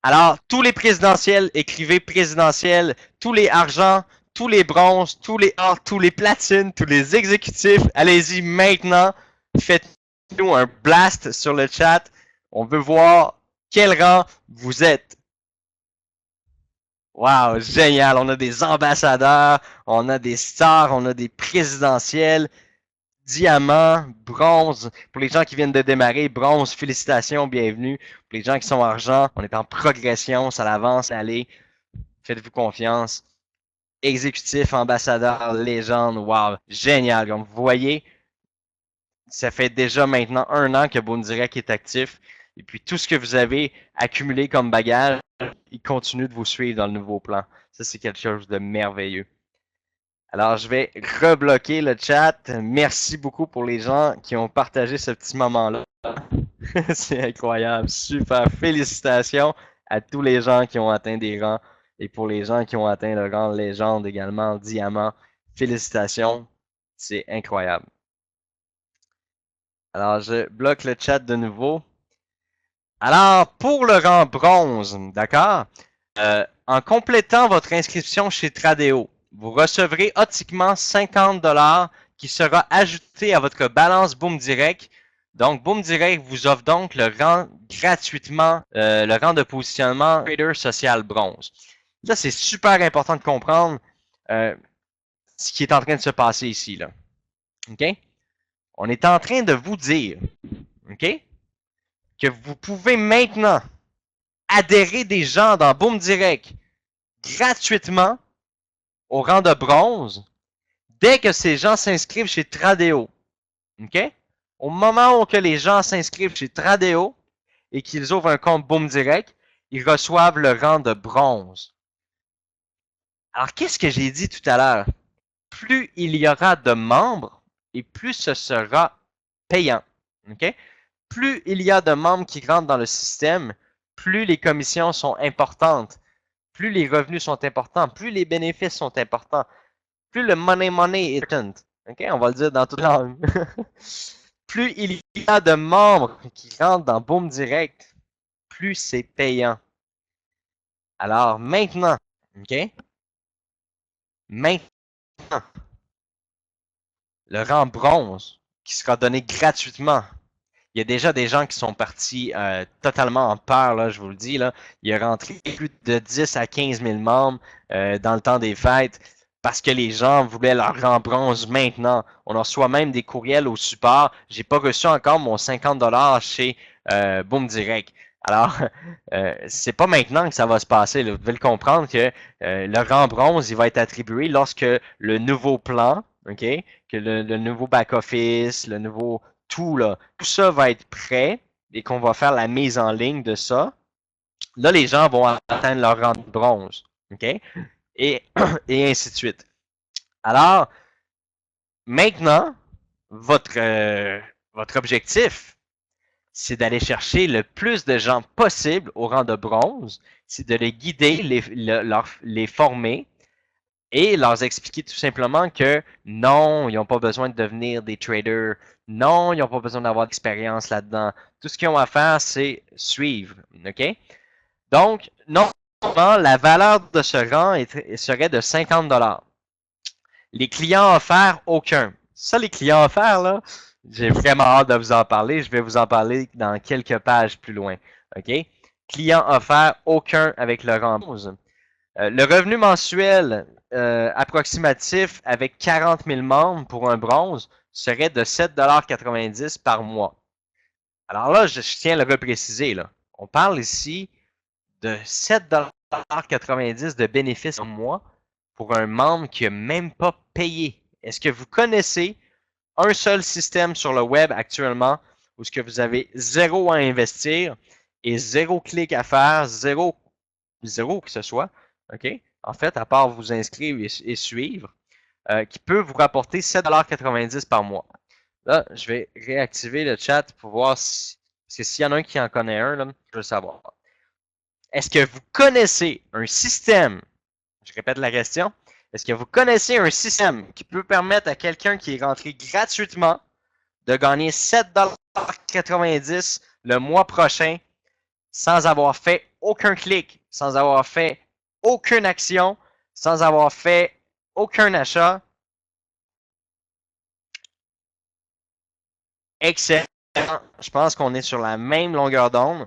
Alors, tous les présidentiels, écrivez présidentiels, tous les argents, tous les bronzes, tous les or, tous les platines, tous les exécutifs, allez-y maintenant. Faites-nous un blast sur le chat. On veut voir quel rang vous êtes. Wow, génial. On a des ambassadeurs, on a des stars, on a des présidentielles, diamant, bronze. Pour les gens qui viennent de démarrer, bronze, félicitations, bienvenue. Pour les gens qui sont argent, on est en progression, ça avance, allez, faites-vous confiance. Exécutif, ambassadeur, légende, wow, génial. Comme vous voyez, ça fait déjà maintenant 1 an que Boom Direct est actif. Et puis tout ce que vous avez accumulé comme bagage, il continue de vous suivre dans le nouveau plan. Ça, c'est quelque chose de merveilleux. Alors, je vais rebloquer le chat. Merci beaucoup pour les gens qui ont partagé ce petit moment-là. C'est incroyable. Super. Félicitations à tous les gens qui ont atteint des rangs et pour les gens qui ont atteint le rang légende également, diamant. Félicitations. C'est incroyable. Alors, je bloque le chat de nouveau. Alors, pour le rang bronze, d'accord? En complétant votre inscription chez Tradeo, vous recevrez automatiquement 50$ qui sera ajouté à votre balance Boom Direct. Donc, Boom Direct vous offre donc le rang gratuitement, le rang de positionnement Trader Social Bronze. Là, c'est super important de comprendre ce qui est en train de se passer ici. Là. OK? On est en train de vous dire, OK, que vous pouvez maintenant adhérer des gens dans Boom Direct gratuitement au rang de bronze dès que ces gens s'inscrivent chez Tradeo. OK? Au moment où que les gens s'inscrivent chez Tradeo et qu'ils ouvrent un compte Boom Direct, ils reçoivent le rang de bronze. Alors, qu'est-ce que j'ai dit tout à l'heure? Plus il y aura de membres et plus ce sera payant. OK? Plus il y a de membres qui rentrent dans le système, plus les commissions sont importantes, plus les revenus sont importants, plus les bénéfices sont importants, plus le money est important. OK? On va le dire dans toute langue. Plus il y a de membres qui rentrent dans Boom Direct, plus c'est payant. Alors maintenant, OK? Maintenant, le rang bronze qui sera donné gratuitement. Il y a déjà des gens qui sont partis totalement en peur, là, je vous le dis. Là. Il y a rentré plus de 10 à 15 000 membres dans le temps des fêtes parce que les gens voulaient leur rang bronze maintenant. On reçoit même des courriels au support. J'ai pas reçu encore mon 50$ chez Boom Direct. Alors, c'est pas maintenant que ça va se passer. Là. Vous devez le comprendre que le rang bronze, il va être attribué lorsque le nouveau plan, OK, que le nouveau back-office, le nouveau tout, là, tout ça va être prêt et qu'on va faire la mise en ligne de ça. Là, les gens vont atteindre leur rang de bronze. OK? Et, et ainsi de suite. Alors, maintenant, votre objectif, c'est d'aller chercher le plus de gens possible au rang de bronze, c'est de les guider, les former et leur expliquer tout simplement que non, ils n'ont pas besoin de devenir des traders. Non, ils n'ont pas besoin d'avoir d'expérience là-dedans. Tout ce qu'ils ont à faire, c'est suivre. OK? Donc, normalement, la valeur de ce rang serait de 50$. Les clients offerts, aucun. Ça, les clients offerts, là, j'ai vraiment hâte de vous en parler. Je vais vous en parler dans quelques pages plus loin. OK? Clients offerts, aucun avec le rang 11. Le revenu mensuel approximatif avec 40 000 membres pour un bronze serait de 7,90$ par mois. Alors là, je tiens à le repréciser. Là. On parle ici de 7,90$ de bénéfices par mois pour un membre qui n'a même pas payé. Est-ce que vous connaissez un seul système sur le web actuellement où ce que vous avez zéro à investir et zéro clic à faire, zéro que ce soit, OK? En fait, à part vous inscrire et suivre, qui peut vous rapporter 7,90$ par mois. Là, je vais réactiver le chat pour voir si, parce que s'il y en a un qui en connaît un, là, je veux le savoir. Est-ce que vous connaissez un système, je répète la question, est-ce que vous connaissez un système qui peut permettre à quelqu'un qui est rentré gratuitement de gagner 7,90$ le mois prochain sans avoir fait aucun clic, sans avoir fait aucune action, sans avoir fait aucun achat? Excellent. Je pense qu'on est sur la même longueur d'onde.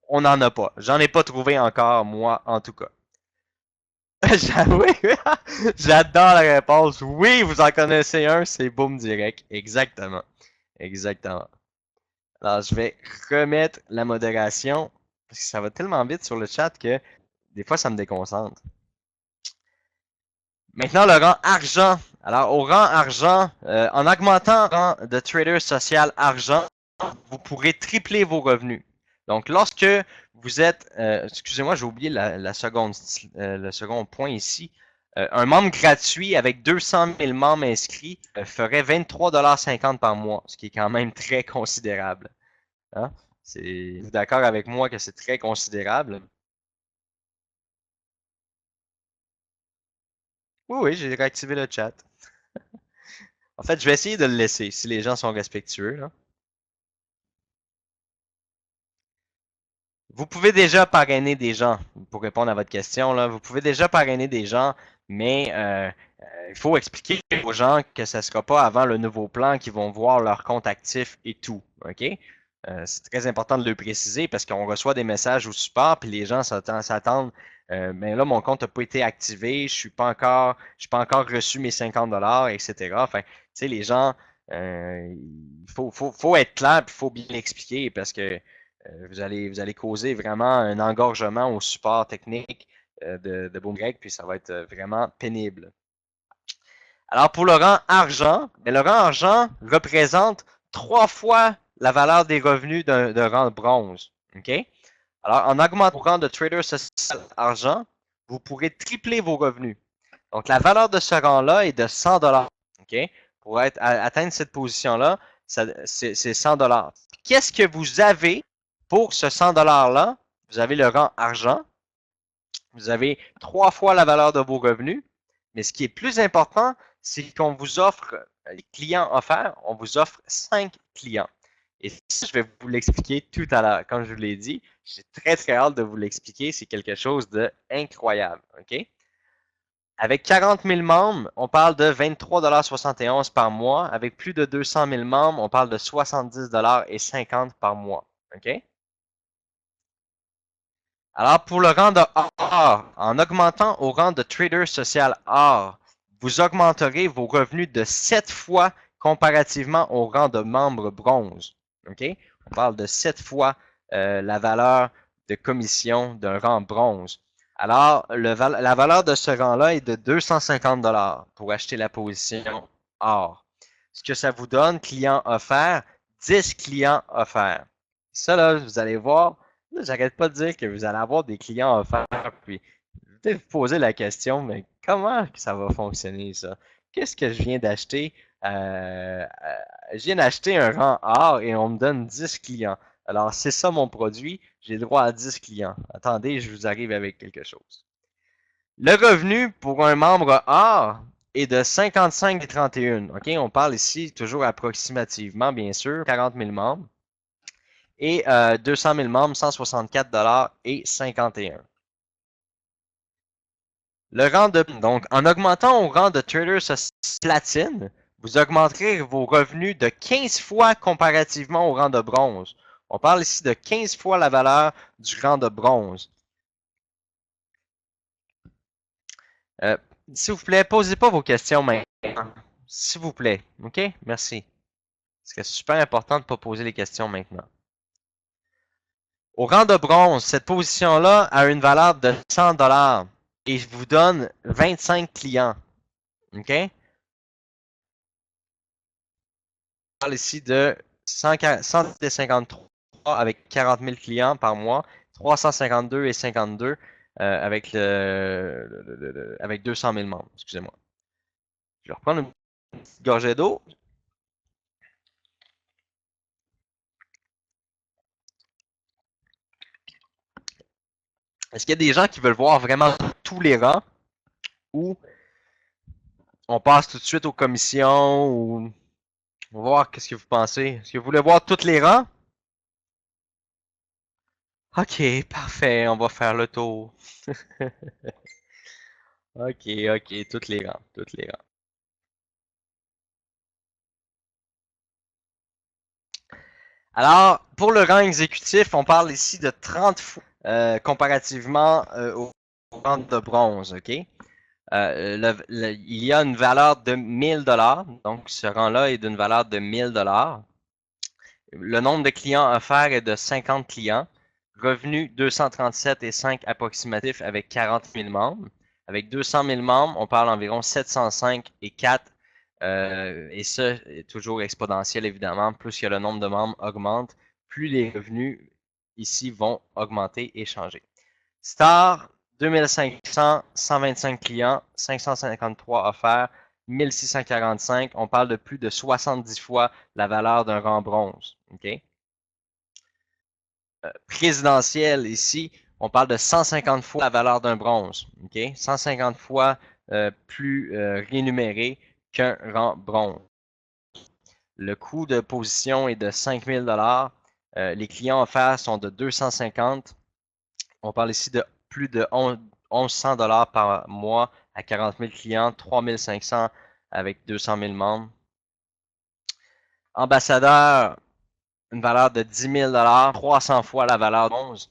On n'en a pas. J'en ai pas trouvé encore, moi, en tout cas. Oui, j'adore la réponse. Oui, vous en connaissez un, c'est Boom Direct. Exactement. Exactement. Alors, je vais remettre la modération parce que ça va tellement vite sur le chat que des fois, ça me déconcentre. Maintenant, le rang argent. Alors, au rang argent, en augmentant le rang de trader social argent, vous pourrez tripler vos revenus. Donc, lorsque vous êtes, excusez-moi, j'ai oublié le second point ici. Un membre gratuit avec 200 000 membres inscrits ferait 23,50 $ par mois, ce qui est quand même très considérable. Hein? Vous d'accord avec moi que c'est très considérable? Oui, oui, j'ai réactivé le chat. En fait, je vais essayer de le laisser si les gens sont respectueux, là. Vous pouvez déjà parrainer des gens, pour répondre à votre question, là. Vous pouvez déjà parrainer des gens, mais il faut expliquer aux gens que ce ne sera pas avant le nouveau plan qu'ils vont voir leur compte actif et tout. OK? C'est très important de le préciser parce qu'on reçoit des messages au support, puis les gens s'attendent. Mais là, mon compte n'a pas été activé, je suis pas encore reçu mes 50 $, etc. Enfin, tu sais, les gens, il faut être clair, puis il faut bien l'expliquer parce que vous allez causer vraiment un engorgement au support technique de Boom Greg, puis ça va être vraiment pénible. Alors, pour le rang argent, le rang argent représente 3 fois la valeur des revenus d'un rang bronze. OK? Alors, en augmentant le rang de trader social argent, vous pourrez tripler vos revenus. Donc, la valeur de ce rang-là est de 100 $. OK? Pour atteindre cette position-là, c'est 100 $. Qu'est-ce que vous avez pour ce 100 $-là? Vous avez le rang argent. Vous avez 3 fois la valeur de vos revenus. Mais ce qui est plus important, c'est qu'on vous offre les clients offerts, on vous offre 5 clients. Et ça, je vais vous l'expliquer tout à l'heure. Comme je vous l'ai dit, j'ai très très hâte de vous l'expliquer. C'est quelque chose d'incroyable. OK? Avec 40 000 membres, on parle de 23,71 $ par mois. Avec plus de 200 000 membres, on parle de 70,50 $ par mois. OK? Alors, pour le rang de or, en augmentant au rang de trader social or, vous augmenterez vos revenus de 7 fois comparativement au rang de membre bronze. OK? On parle de 7 fois la valeur de commission d'un rang bronze. Alors, la valeur de ce rang-là est de 250 $ pour acheter la position or. Ce que ça vous donne, client offert, 10 clients offerts. Ça, là, vous allez voir, j'arrête pas de dire que vous allez avoir des clients offerts, puis peut-être vous poser la question, mais comment ça va fonctionner, ça? Qu'est-ce que je viens d'acheter? Je viens d'acheter un rang or et on me donne 10 clients. Alors, c'est ça mon produit, j'ai droit à 10 clients. Attendez, je vous arrive avec quelque chose. Le revenu pour un membre or est de 55,31. OK, on parle ici toujours approximativement, bien sûr, 40 000 membres. Et 200 000 membres, 164 $ et 51. Le rang de, donc, en augmentant au rang de trader platine, vous augmenterez vos revenus de 15 fois comparativement au rang de bronze. On parle ici de 15 fois la valeur du rang de bronze. Euh, S'il vous plaît, posez pas vos questions maintenant. S'il vous plaît. OK? Merci. C'est super important de ne pas poser les questions maintenant. Au rang de bronze, cette position-là a une valeur de 100 $ et vous donne 25 clients. OK? On parle ici de 153 avec 40 000 clients par mois, 352 et 52 avec, avec 200 000 membres. Excusez-moi. Je vais reprendre une petite gorgée d'eau. Est-ce qu'il y a des gens qui veulent voir vraiment tous les rangs ou on passe tout de suite aux commissions ou on va voir qu'est-ce que vous pensez. Est-ce que vous voulez voir tous les rangs? Ok, parfait, on va faire le tour. Ok, ok, toutes les rangs, toutes les rangs. Alors, pour le rang exécutif, on parle ici de 30 fois comparativement au rang de bronze, OK? Il y a une valeur de 1000 $, donc ce rang-là est d'une valeur de 1000 $. Le nombre de clients offerts est de 50 clients. Revenu 237,5 approximatif avec 40 000 membres. Avec 200 000 membres, on parle environ 705,4 et ça est toujours exponentiel évidemment. Plus que le nombre de membres augmente, plus les revenus ici vont augmenter et changer. Star, 2500, 125 clients, 553 offerts, 1645. On parle de plus de 70 fois la valeur d'un rang bronze. Okay? Présidentiel, ici, on parle de 150 fois la valeur d'un bronze. Okay? 150 fois plus rémunéré qu'un rang bronze. Le coût de position est de 5 000 $. Les clients offerts sont de 250. On parle ici de plus de 1100 $ par mois à 40 000 clients, 3 500 avec 200 000 membres. Ambassadeur, une valeur de 10 000 $, 300 fois la valeur de 11.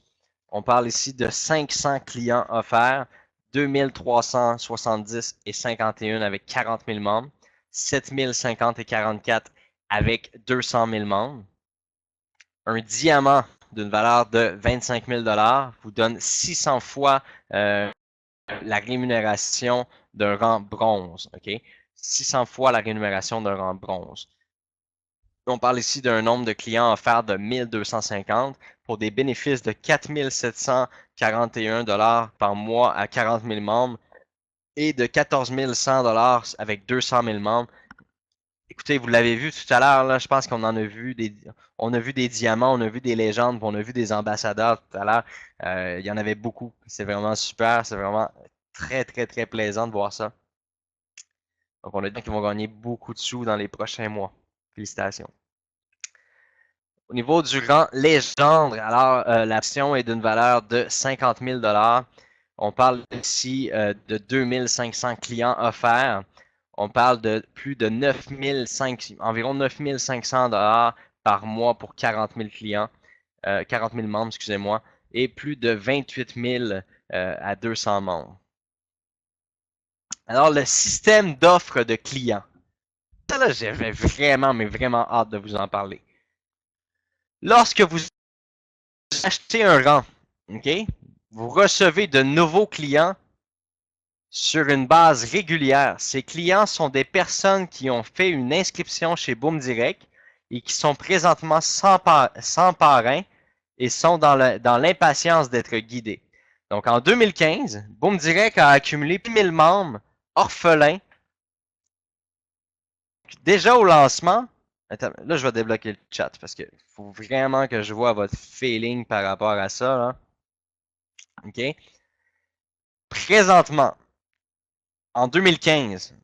On parle ici de 500 clients offerts, 2370 et 51 avec 40 000 membres, 7050 et 44 avec 200 000 membres. Un diamant d'une valeur de 25 000 $ vous donne 600 fois la rémunération d'un rang bronze. Okay? 600 fois la rémunération d'un rang bronze. On parle ici d'un nombre de clients offerts de 1250 pour des bénéfices de 4741 $ par mois à 40 000 membres et de 14 100 $ avec 200 000 membres. Écoutez, vous l'avez vu tout à l'heure, là, je pense qu'on en a vu on a vu des diamants, on a vu des légendes, on a vu des ambassadeurs tout à l'heure. Il y en avait beaucoup. C'est vraiment super, c'est vraiment très, très, très plaisant de voir ça. Donc, on a dit qu'ils vont gagner beaucoup de sous dans les prochains mois. Félicitations. Au niveau du rang légende, alors l'action est d'une valeur de 50 000 $. On parle ici de 2500 clients offerts. On parle de plus de 9500, environ 9500 $ par mois pour 40 000 clients, 40 000 membres, excusez-moi, et plus de 28 000 à 200 membres. Alors, le système d'offre de clients. Ça, là, j'avais vraiment, mais vraiment hâte de vous en parler. Lorsque vous achetez un rang, OK, vous recevez de nouveaux clients sur une base régulière. Ces clients sont des personnes qui ont fait une inscription chez Boom Direct et qui sont présentement sans parrain et sont dans l'impatience d'être guidés. Donc, en 2015, Boom Direct a accumulé 1000 membres orphelins. Déjà au lancement, attends, là, je vais débloquer le chat parce qu'il faut vraiment que je vois votre feeling par rapport à ça. Là. OK? Présentement, en 2015,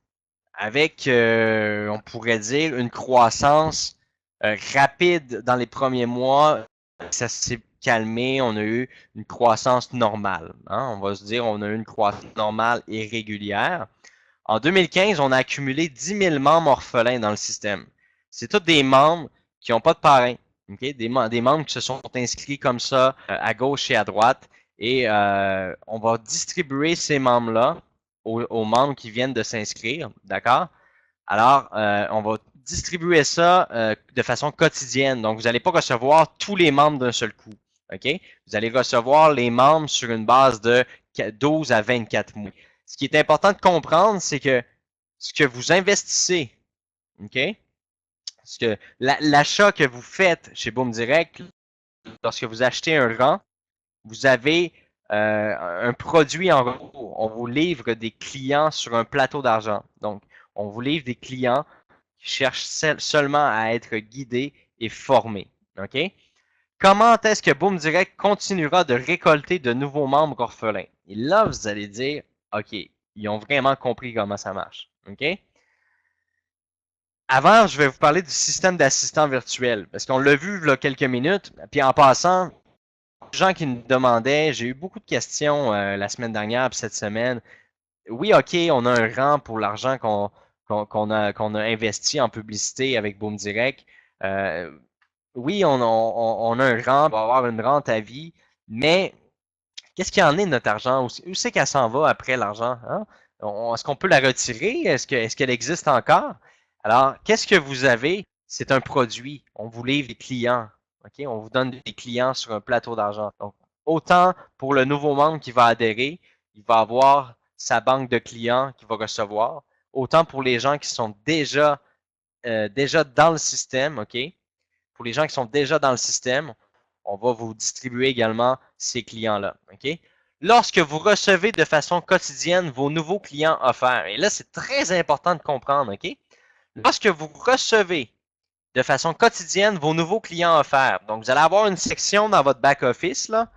avec, on pourrait dire, une croissance rapide dans les premiers mois, ça s'est calmé, on a eu une croissance normale. Hein? On va se dire, on a eu une croissance normale et régulière. En 2015, on a accumulé 10 000 membres orphelins dans le système. C'est tous des membres qui n'ont pas de parrain. Okay? Des membres qui se sont inscrits comme ça à gauche et à droite. Et on va distribuer ces membres-là aux membres qui viennent de s'inscrire. D'accord? Alors, on va distribuer ça de façon quotidienne. Donc, vous n'allez pas recevoir tous les membres d'un seul coup. OK? Vous allez recevoir les membres sur une base de 12 à 24 mois. Ce qui est important de comprendre, c'est que ce que vous investissez, OK? Parce que l'achat que vous faites chez Boom Direct, lorsque vous achetez un rang, vous avez un produit en retour. On vous livre des clients sur un plateau d'argent. Donc, on vous livre des clients qui cherchent seulement à être guidés et formés. OK? Comment est-ce que Boom Direct continuera de récolter de nouveaux membres orphelins? Et là, vous allez dire, OK, ils ont vraiment compris comment ça marche. OK? Avant, je vais vous parler du système d'assistant virtuel, parce qu'on l'a vu il y a quelques minutes. Puis en passant, les gens qui nous demandaient, j'ai eu beaucoup de questions la semaine dernière puis cette semaine. Oui, OK, on a un rang pour l'argent qu'on a investi en publicité avec Boom Direct. oui, on a un rente, on va avoir une rente à vie, mais qu'est-ce qu'il y en est de notre argent? Où c'est qu'elle s'en va après l'argent? Hein? Est-ce qu'on peut la retirer? Est-ce qu'elle existe encore? Alors, qu'est-ce que vous avez? C'est un produit. On vous livre des clients. OK? On vous donne des clients sur un plateau d'argent. Donc, autant pour le nouveau membre qui va adhérer, il va avoir sa banque de clients qu'il va recevoir, autant pour les gens qui sont déjà dans le système, OK? Pour les gens qui sont déjà dans le système, on va vous distribuer également ces clients-là, OK? Lorsque vous recevez de façon quotidienne vos nouveaux clients offerts, et là, c'est très important de comprendre, OK? Lorsque vous recevez de façon quotidienne vos nouveaux clients offerts, donc vous allez avoir une section dans votre back-office, là,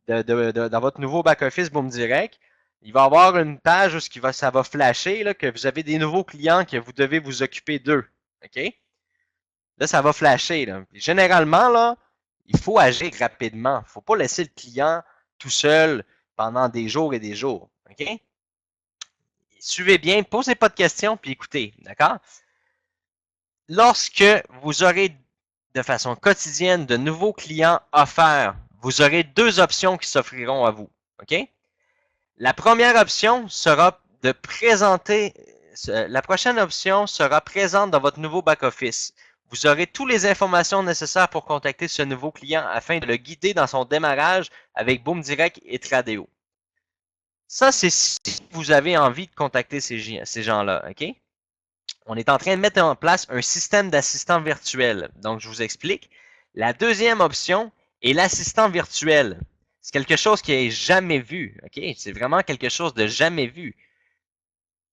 dans votre nouveau back-office Boom Direct, il va y avoir une page où ça va flasher là, que vous avez des nouveaux clients que vous devez vous occuper d'eux, OK? Là, ça va flasher. Là. Généralement, là, il faut agir rapidement. Il ne faut pas laisser le client tout seul pendant des jours et des jours. OK? Suivez bien, posez pas de questions, puis écoutez. D'accord? Lorsque vous aurez de façon quotidienne de nouveaux clients offerts, vous aurez deux options qui s'offriront à vous. OK? La première option sera de présenter, la prochaine option sera présente dans votre nouveau back-office. Vous aurez toutes les informations nécessaires pour contacter ce nouveau client afin de le guider dans son démarrage avec Boom Direct et Tradeo. Ça, c'est si vous avez envie de contacter ces gens-là, OK? On est en train de mettre en place un système d'assistant virtuel. Donc, je vous explique. La deuxième option est l'assistant virtuel. C'est quelque chose qui est jamais vu, OK? C'est vraiment quelque chose de jamais vu.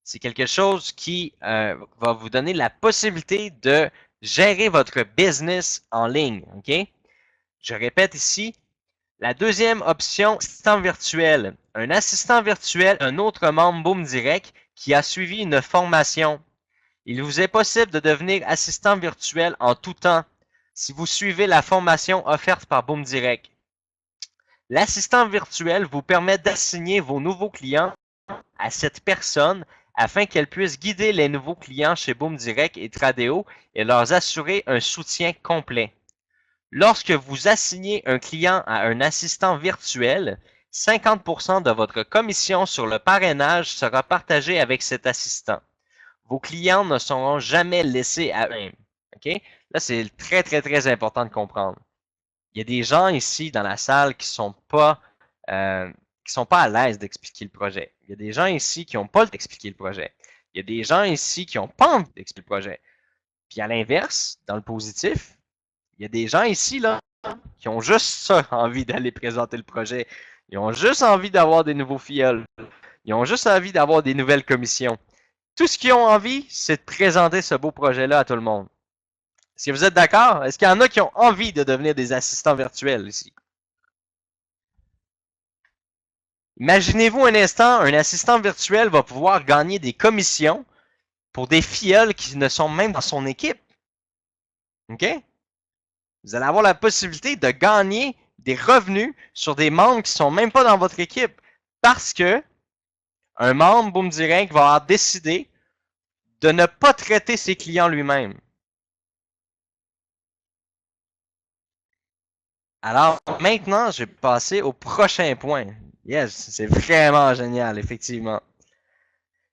C'est quelque chose qui va vous donner la possibilité de gérer votre business en ligne, OK? Je répète ici, la deuxième option, assistant virtuel. Un assistant virtuel, un autre membre Boom Direct qui a suivi une formation. Il vous est possible de devenir assistant virtuel en tout temps si vous suivez la formation offerte par Boom Direct. L'assistant virtuel vous permet d'assigner vos nouveaux clients à cette personne afin qu'elle puisse guider les nouveaux clients chez Boom Direct et Tradeo et leur assurer un soutien complet. Lorsque vous assignez un client à un assistant virtuel, 50% de votre commission sur le parrainage sera partagée avec cet assistant. Vos clients ne seront jamais laissés à eux-mêmes. OK? Là, c'est très, très, très important de comprendre. Il y a des gens ici dans la salle qui sont pas à l'aise d'expliquer le projet. Il y a des gens ici qui n'ont pas d'expliquer le projet. Il y a des gens ici qui n'ont pas envie d'expliquer le projet. Puis à l'inverse, dans le positif, il y a des gens ici là qui ont juste ça envie d'aller présenter le projet. Ils ont juste envie d'avoir des nouveaux filleuls. Ils ont juste envie d'avoir des nouvelles commissions. Tout ce qu'ils ont envie, c'est de présenter ce beau projet-là à tout le monde. Est-ce que vous êtes d'accord? Est-ce qu'il y en a qui ont envie de devenir des assistants virtuels ici? Imaginez-vous un instant, un assistant virtuel va pouvoir gagner des commissions pour des filleuls qui ne sont même dans son équipe. OK? Vous allez avoir la possibilité de gagner des revenus sur des membres qui ne sont même pas dans votre équipe parce que un membre Boom Direct va avoir décidé de ne pas traiter ses clients lui-même. Alors, maintenant, je vais passer au prochain point. Yes, c'est vraiment génial, effectivement.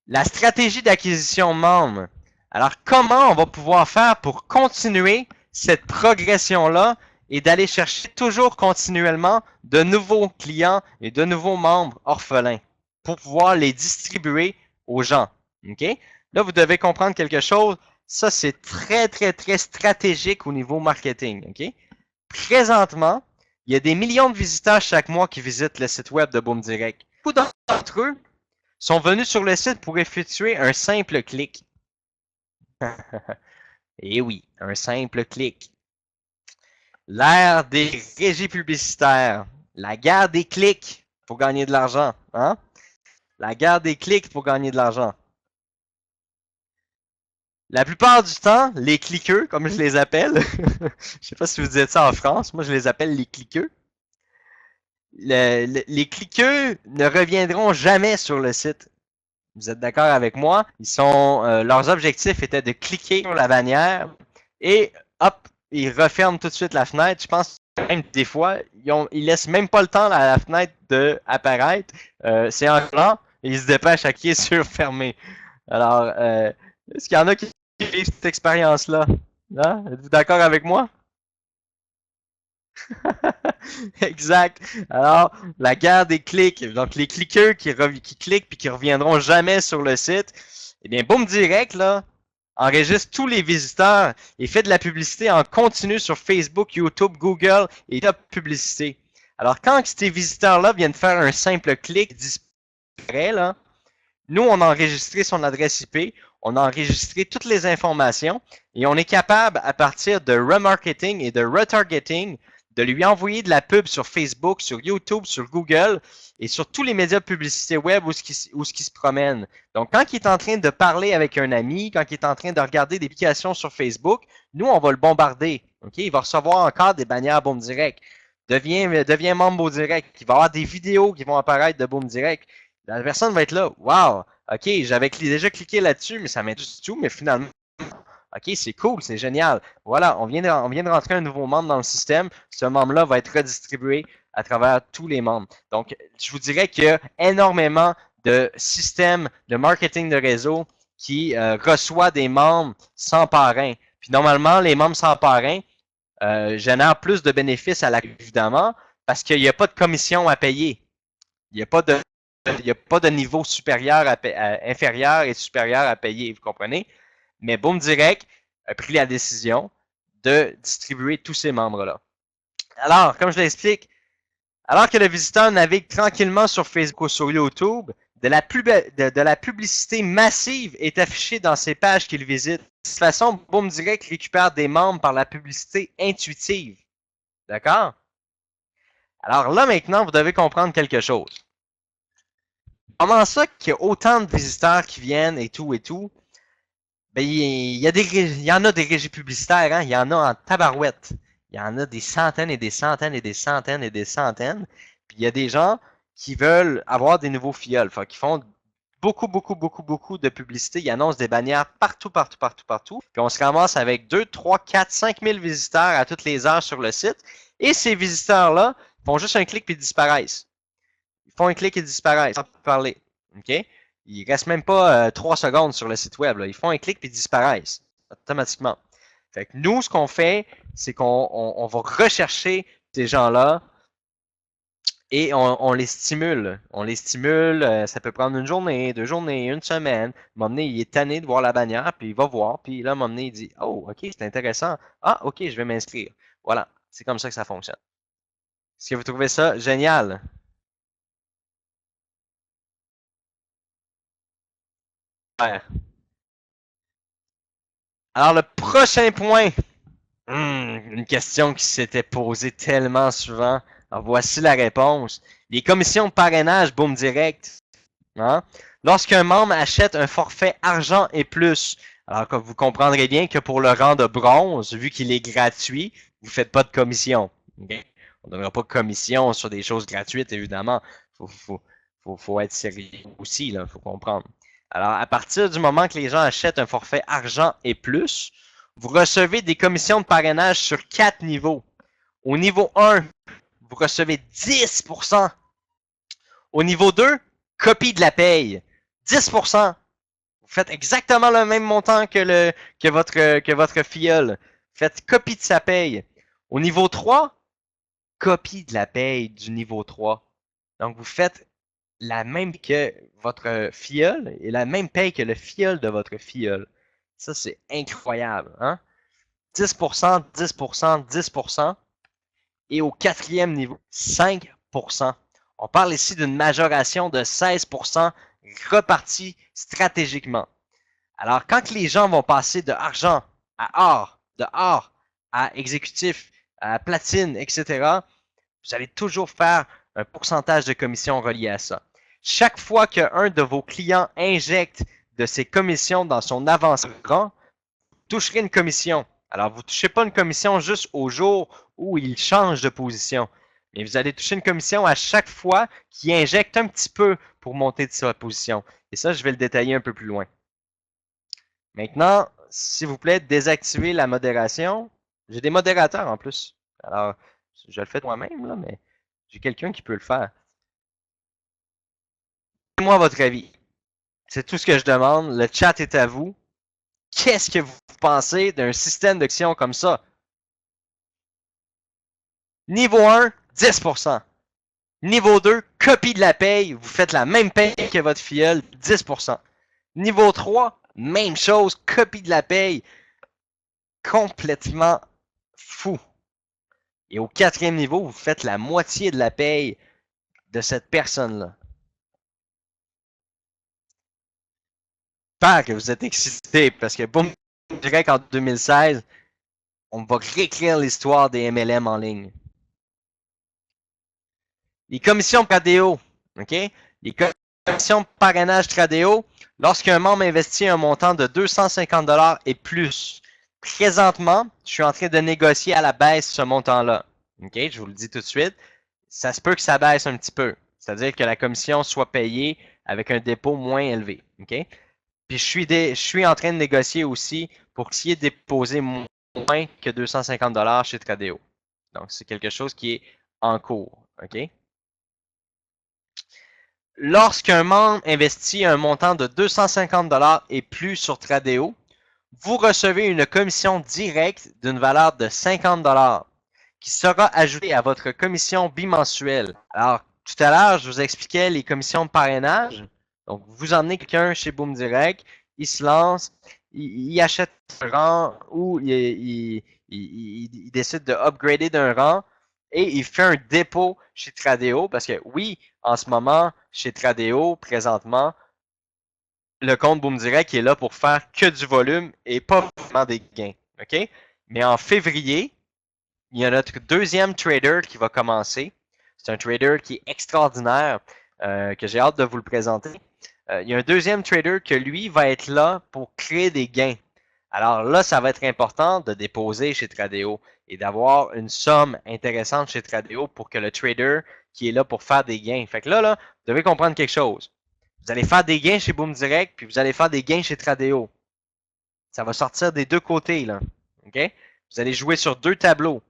La stratégie d'acquisition membre. Alors, comment on va pouvoir faire pour continuer cette progression-là et d'aller chercher toujours continuellement de nouveaux clients et de nouveaux membres orphelins pour pouvoir les distribuer aux gens. OK? Là, vous devez comprendre quelque chose. Ça, c'est très, très, très stratégique au niveau marketing. OK? Présentement, il y a des millions de visiteurs chaque mois qui visitent le site web de Boom Direct. Beaucoup d'entre eux sont venus sur le site pour effectuer un simple clic. Et oui, un simple clic. L'ère des régies publicitaires. La guerre des clics pour gagner de l'argent. Hein? La guerre des clics pour gagner de l'argent. La plupart du temps, les cliqueux, comme je les appelle, je sais pas si vous dites ça en France, moi je les appelle les cliqueux. Les cliqueux ne reviendront jamais sur le site. Vous êtes d'accord avec moi? Leurs objectifs étaient de cliquer sur la bannière et hop, ils referment tout de suite la fenêtre. Je pense que même des fois, ils laissent même pas le temps à la fenêtre d'apparaître. C'est en blanc et ils se dépêchent à cliquer sur fermer. Alors, est-ce qu'il y en a qui vivent cette expérience-là? Hein? Êtes-vous d'accord avec moi? Exact. Alors, la guerre des clics. Donc, les cliqueurs qui cliquent puis qui reviendront jamais sur le site. Eh bien, Boom Direct, là, enregistre tous les visiteurs et fait de la publicité en continu sur Facebook, YouTube, Google et top publicité. Alors, quand ces visiteurs-là viennent faire un simple clic, disparaît, là, nous, on a enregistré son adresse IP, on a enregistré toutes les informations et on est capable, à partir de remarketing et de retargeting, de lui envoyer de la pub sur Facebook, sur YouTube, sur Google et sur tous les médias de publicité web où ce qui se promène. Donc, quand il est en train de parler avec un ami, quand il est en train de regarder des applications sur Facebook, nous, on va le bombarder. Okay? Il va recevoir encore des bannières Boom Direct. Deviens membre Boom Direct. Il va y avoir des vidéos qui vont apparaître de Boom Direct. La personne va être là. Wow, ok, j'avais déjà cliqué là-dessus, mais ça m'intéresse du tout, mais finalement, ok, c'est cool, c'est génial. Voilà, on vient de rentrer un nouveau membre dans le système. Ce membre-là va être redistribué à travers tous les membres. Donc, je vous dirais qu'il y a énormément de systèmes de marketing de réseau qui reçoit des membres sans parrain. Puis normalement, les membres sans parrain génèrent plus de bénéfices à la évidemment, parce qu'il n'y a pas de commission à payer. Il n'y a pas de niveau supérieur inférieur et supérieur à payer, vous comprenez? Mais Boom Direct a pris la décision de distribuer tous ces membres-là. Alors, comme je l'explique, alors que le visiteur navigue tranquillement sur Facebook ou sur YouTube, de la publicité massive est affichée dans ces pages qu'il visite. De toute façon, Boom Direct récupère des membres par la publicité intuitive. D'accord? Alors là, maintenant, vous devez comprendre quelque chose. Comment ça qu'il y a autant de visiteurs qui viennent et tout et tout? Ben, il y en a des régies publicitaires, hein? Il y en a en tabarouette. Il y en a des centaines et des centaines et des centaines et des centaines. Puis il y a des gens qui veulent avoir des nouveaux filleuls, qui font beaucoup de publicité. Ils annoncent des bannières partout, partout, partout, partout. Puis on se ramasse avec 2, 3, 4, 5 000 visiteurs à toutes les heures sur le site. Et ces visiteurs-là font juste un clic puis disparaissent. Ils font un clic et disparaissent sans parler. OK? Ils restent même pas 3 secondes sur le site web. Là. Ils font un clic puis disparaissent automatiquement. Fait que nous, ce qu'on fait, c'est qu'on va rechercher ces gens-là et on les stimule. On les stimule, ça peut prendre une journée, 2 journées, une semaine. À un moment donné, il est tanné de voir la bannière, puis il va voir, puis là, à un moment donné, il dit « Oh, OK, c'est intéressant. Ah, OK, je vais m'inscrire. » Voilà, c'est comme ça que ça fonctionne. Est-ce que vous trouvez ça génial? Ouais. Alors, le prochain point, une question qui s'était posée tellement souvent. Alors, voici la réponse. Les commissions de parrainage Boom Direct. Hein? Lorsqu'un membre achète un forfait argent et plus, alors que vous comprendrez bien que pour le rang de bronze, vu qu'il est gratuit, vous ne faites pas de commission. Okay? On ne donnera pas de commission sur des choses gratuites, évidemment. Faut être sérieux aussi, il faut comprendre. Alors, à partir du moment que les gens achètent un forfait argent et plus, vous recevez des commissions de parrainage sur 4 niveaux. Au niveau 1, vous recevez 10%. Au niveau 2, copie de la paye. 10%. Vous faites exactement le même montant que votre filleul. Faites copie de sa paye. Au niveau 3, copie de la paye du niveau 3. Donc, vous faites la même que votre filleul et la même paye que le filleul de votre filleul. Ça, c'est incroyable. Hein? 10%, 10%, 10%. Et au quatrième niveau, 5%. On parle ici d'une majoration de 16% repartie stratégiquement. Alors, quand les gens vont passer de argent à or, de or à exécutif, à platine, etc., vous allez toujours faire un pourcentage de commission relié à ça. Chaque fois qu'un de vos clients injecte de ses commissions dans son avancement, vous toucherez une commission. Alors, vous ne touchez pas une commission juste au jour où il change de position, mais vous allez toucher une commission à chaque fois qu'il injecte un petit peu pour monter de sa position. Et ça, je vais le détailler un peu plus loin. Maintenant, s'il vous plaît, désactivez la modération. J'ai des modérateurs en plus. Alors, je le fais moi-même, là, mais j'ai quelqu'un qui peut le faire. Donnez-moi votre avis. C'est tout ce que je demande. Le chat est à vous. Qu'est-ce que vous pensez d'un système d'action comme ça? Niveau 1, 10%. Niveau 2, copie de la paye. Vous faites la même paye que votre filleul, 10%. Niveau 3, même chose, copie de la paye. Complètement fou. Et au quatrième niveau, vous faites la moitié de la paye de cette personne-là. J'espère que vous êtes excité parce que boum, je dirais qu'en 2016, on va réécrire l'histoire des MLM en ligne. Les commissions Tradeo, OK? Les commissions parrainage Tradeo, lorsqu'un membre investit un montant de 250 $ et plus, présentement, je suis en train de négocier à la baisse ce montant-là. OK? Je vous le dis tout de suite. Ça se peut que ça baisse un petit peu. C'est-à-dire que la commission soit payée avec un dépôt moins élevé. OK? Puis je suis en train de négocier aussi pour qu'il y ait déposé moins que 250 $ chez Tradeo. Donc, c'est quelque chose qui est en cours. OK? Lorsqu'un membre investit un montant de 250 $ et plus sur Tradeo, vous recevez une commission directe d'une valeur de 50 $ qui sera ajoutée à votre commission bimensuelle. Alors, tout à l'heure, je vous expliquais les commissions de parrainage. Donc, vous emmenez quelqu'un chez Boom Direct, il se lance, il achète un rang ou il décide de upgrader d'un rang et il fait un dépôt chez Tradeo parce que oui, en ce moment, chez Tradeo, présentement, le compte Boom Direct est là pour faire que du volume et pas vraiment des gains. OK? Mais en février, il y a notre deuxième trader qui va commencer. C'est un trader qui est extraordinaire, que j'ai hâte de vous le présenter. Il y a un deuxième trader que lui va être là pour créer des gains. Alors là, ça va être important de déposer chez Tradeo et d'avoir une somme intéressante chez Tradeo pour que le trader qui est là pour faire des gains. Fait que là, vous devez comprendre quelque chose. Vous allez faire des gains chez Boom Direct, puis vous allez faire des gains chez Tradeo. Ça va sortir des deux côtés, là. OK? Vous allez jouer sur deux tableaux.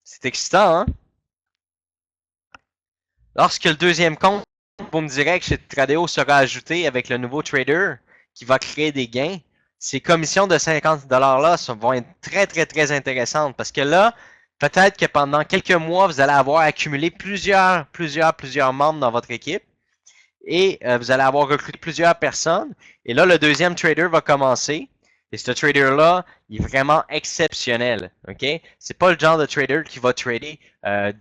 C'est excitant, hein? Lorsque le deuxième compte Boom Direct chez Tradeo sera ajouté avec le nouveau trader qui va créer des gains, ces commissions de 50 $-là vont être très, très, très intéressantes parce que là, peut-être que pendant quelques mois, vous allez avoir accumulé plusieurs membres dans votre équipe et vous allez avoir recruté plusieurs personnes. Et là, le deuxième trader va commencer. Et ce trader-là, il est vraiment exceptionnel. OK? C'est pas le genre de trader qui va trader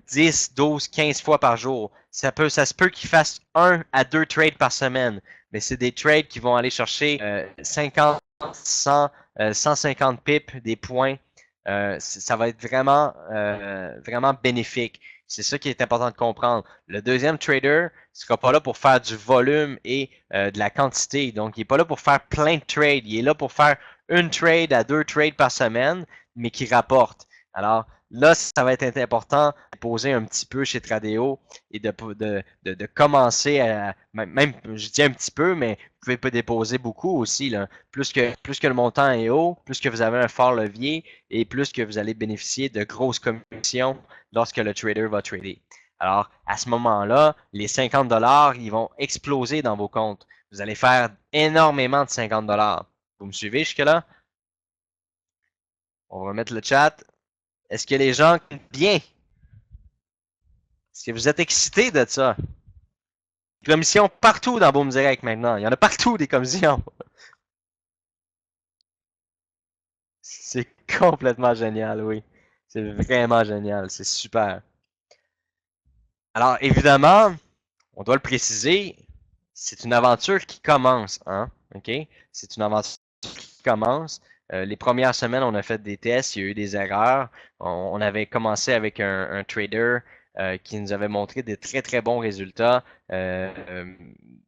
10, 12, 15 fois par jour. Ça se peut qu'il fasse 1 à 2 trades par semaine. Mais c'est des trades qui vont aller chercher 50, 100, 150 pips, des points. Ça va être vraiment bénéfique. C'est ça qui est important de comprendre. Le deuxième trader ne sera pas là pour faire du volume et de la quantité. Donc, il n'est pas là pour faire plein de trades. Il est là pour faire une trade à 2 trades par semaine, mais qui rapporte. Alors, là, ça va être important de poser un petit peu chez Tradeo et de commencer à, même, je dis un petit peu, mais vous pouvez déposer beaucoup aussi. Là. Plus que le montant est haut, plus que vous avez un fort levier et plus que vous allez bénéficier de grosses commissions lorsque le trader va trader. Alors, à ce moment-là, les 50 $, ils vont exploser dans vos comptes. Vous allez faire énormément de 50 $. Vous me suivez jusque-là? On va mettre le chat. Est-ce que les gens bien? Est-ce que vous êtes excités de ça? Des commissions partout dans Boom Direct maintenant. Il y en a partout des commissions. C'est complètement génial, oui. C'est vraiment génial. C'est super. Alors, évidemment, on doit le préciser, c'est une aventure qui commence, hein? OK? C'est une aventure qui commence. Les premières semaines, on a fait des tests, il y a eu des erreurs. On avait commencé avec un trader qui nous avait montré des très, très bons résultats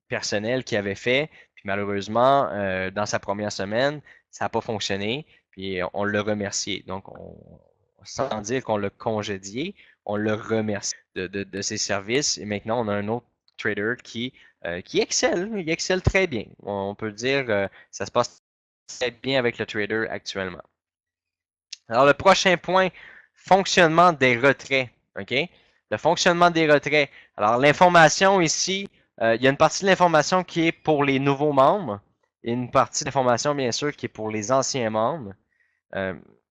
personnels qu'il avait fait. Puis malheureusement, dans sa première semaine, ça n'a pas fonctionné. Puis on l'a remercié. Donc, sans dire qu'on l'a congédié, on le remercie de ses services. Et maintenant, on a un autre trader qui excelle. Il excelle très bien. On peut dire ça se passe bien avec le trader actuellement. Alors, le prochain point, fonctionnement des retraits. OK? Le fonctionnement des retraits. Alors, l'information ici, il y a une partie de l'information qui est pour les nouveaux membres et une partie de l'information, bien sûr, qui est pour les anciens membres.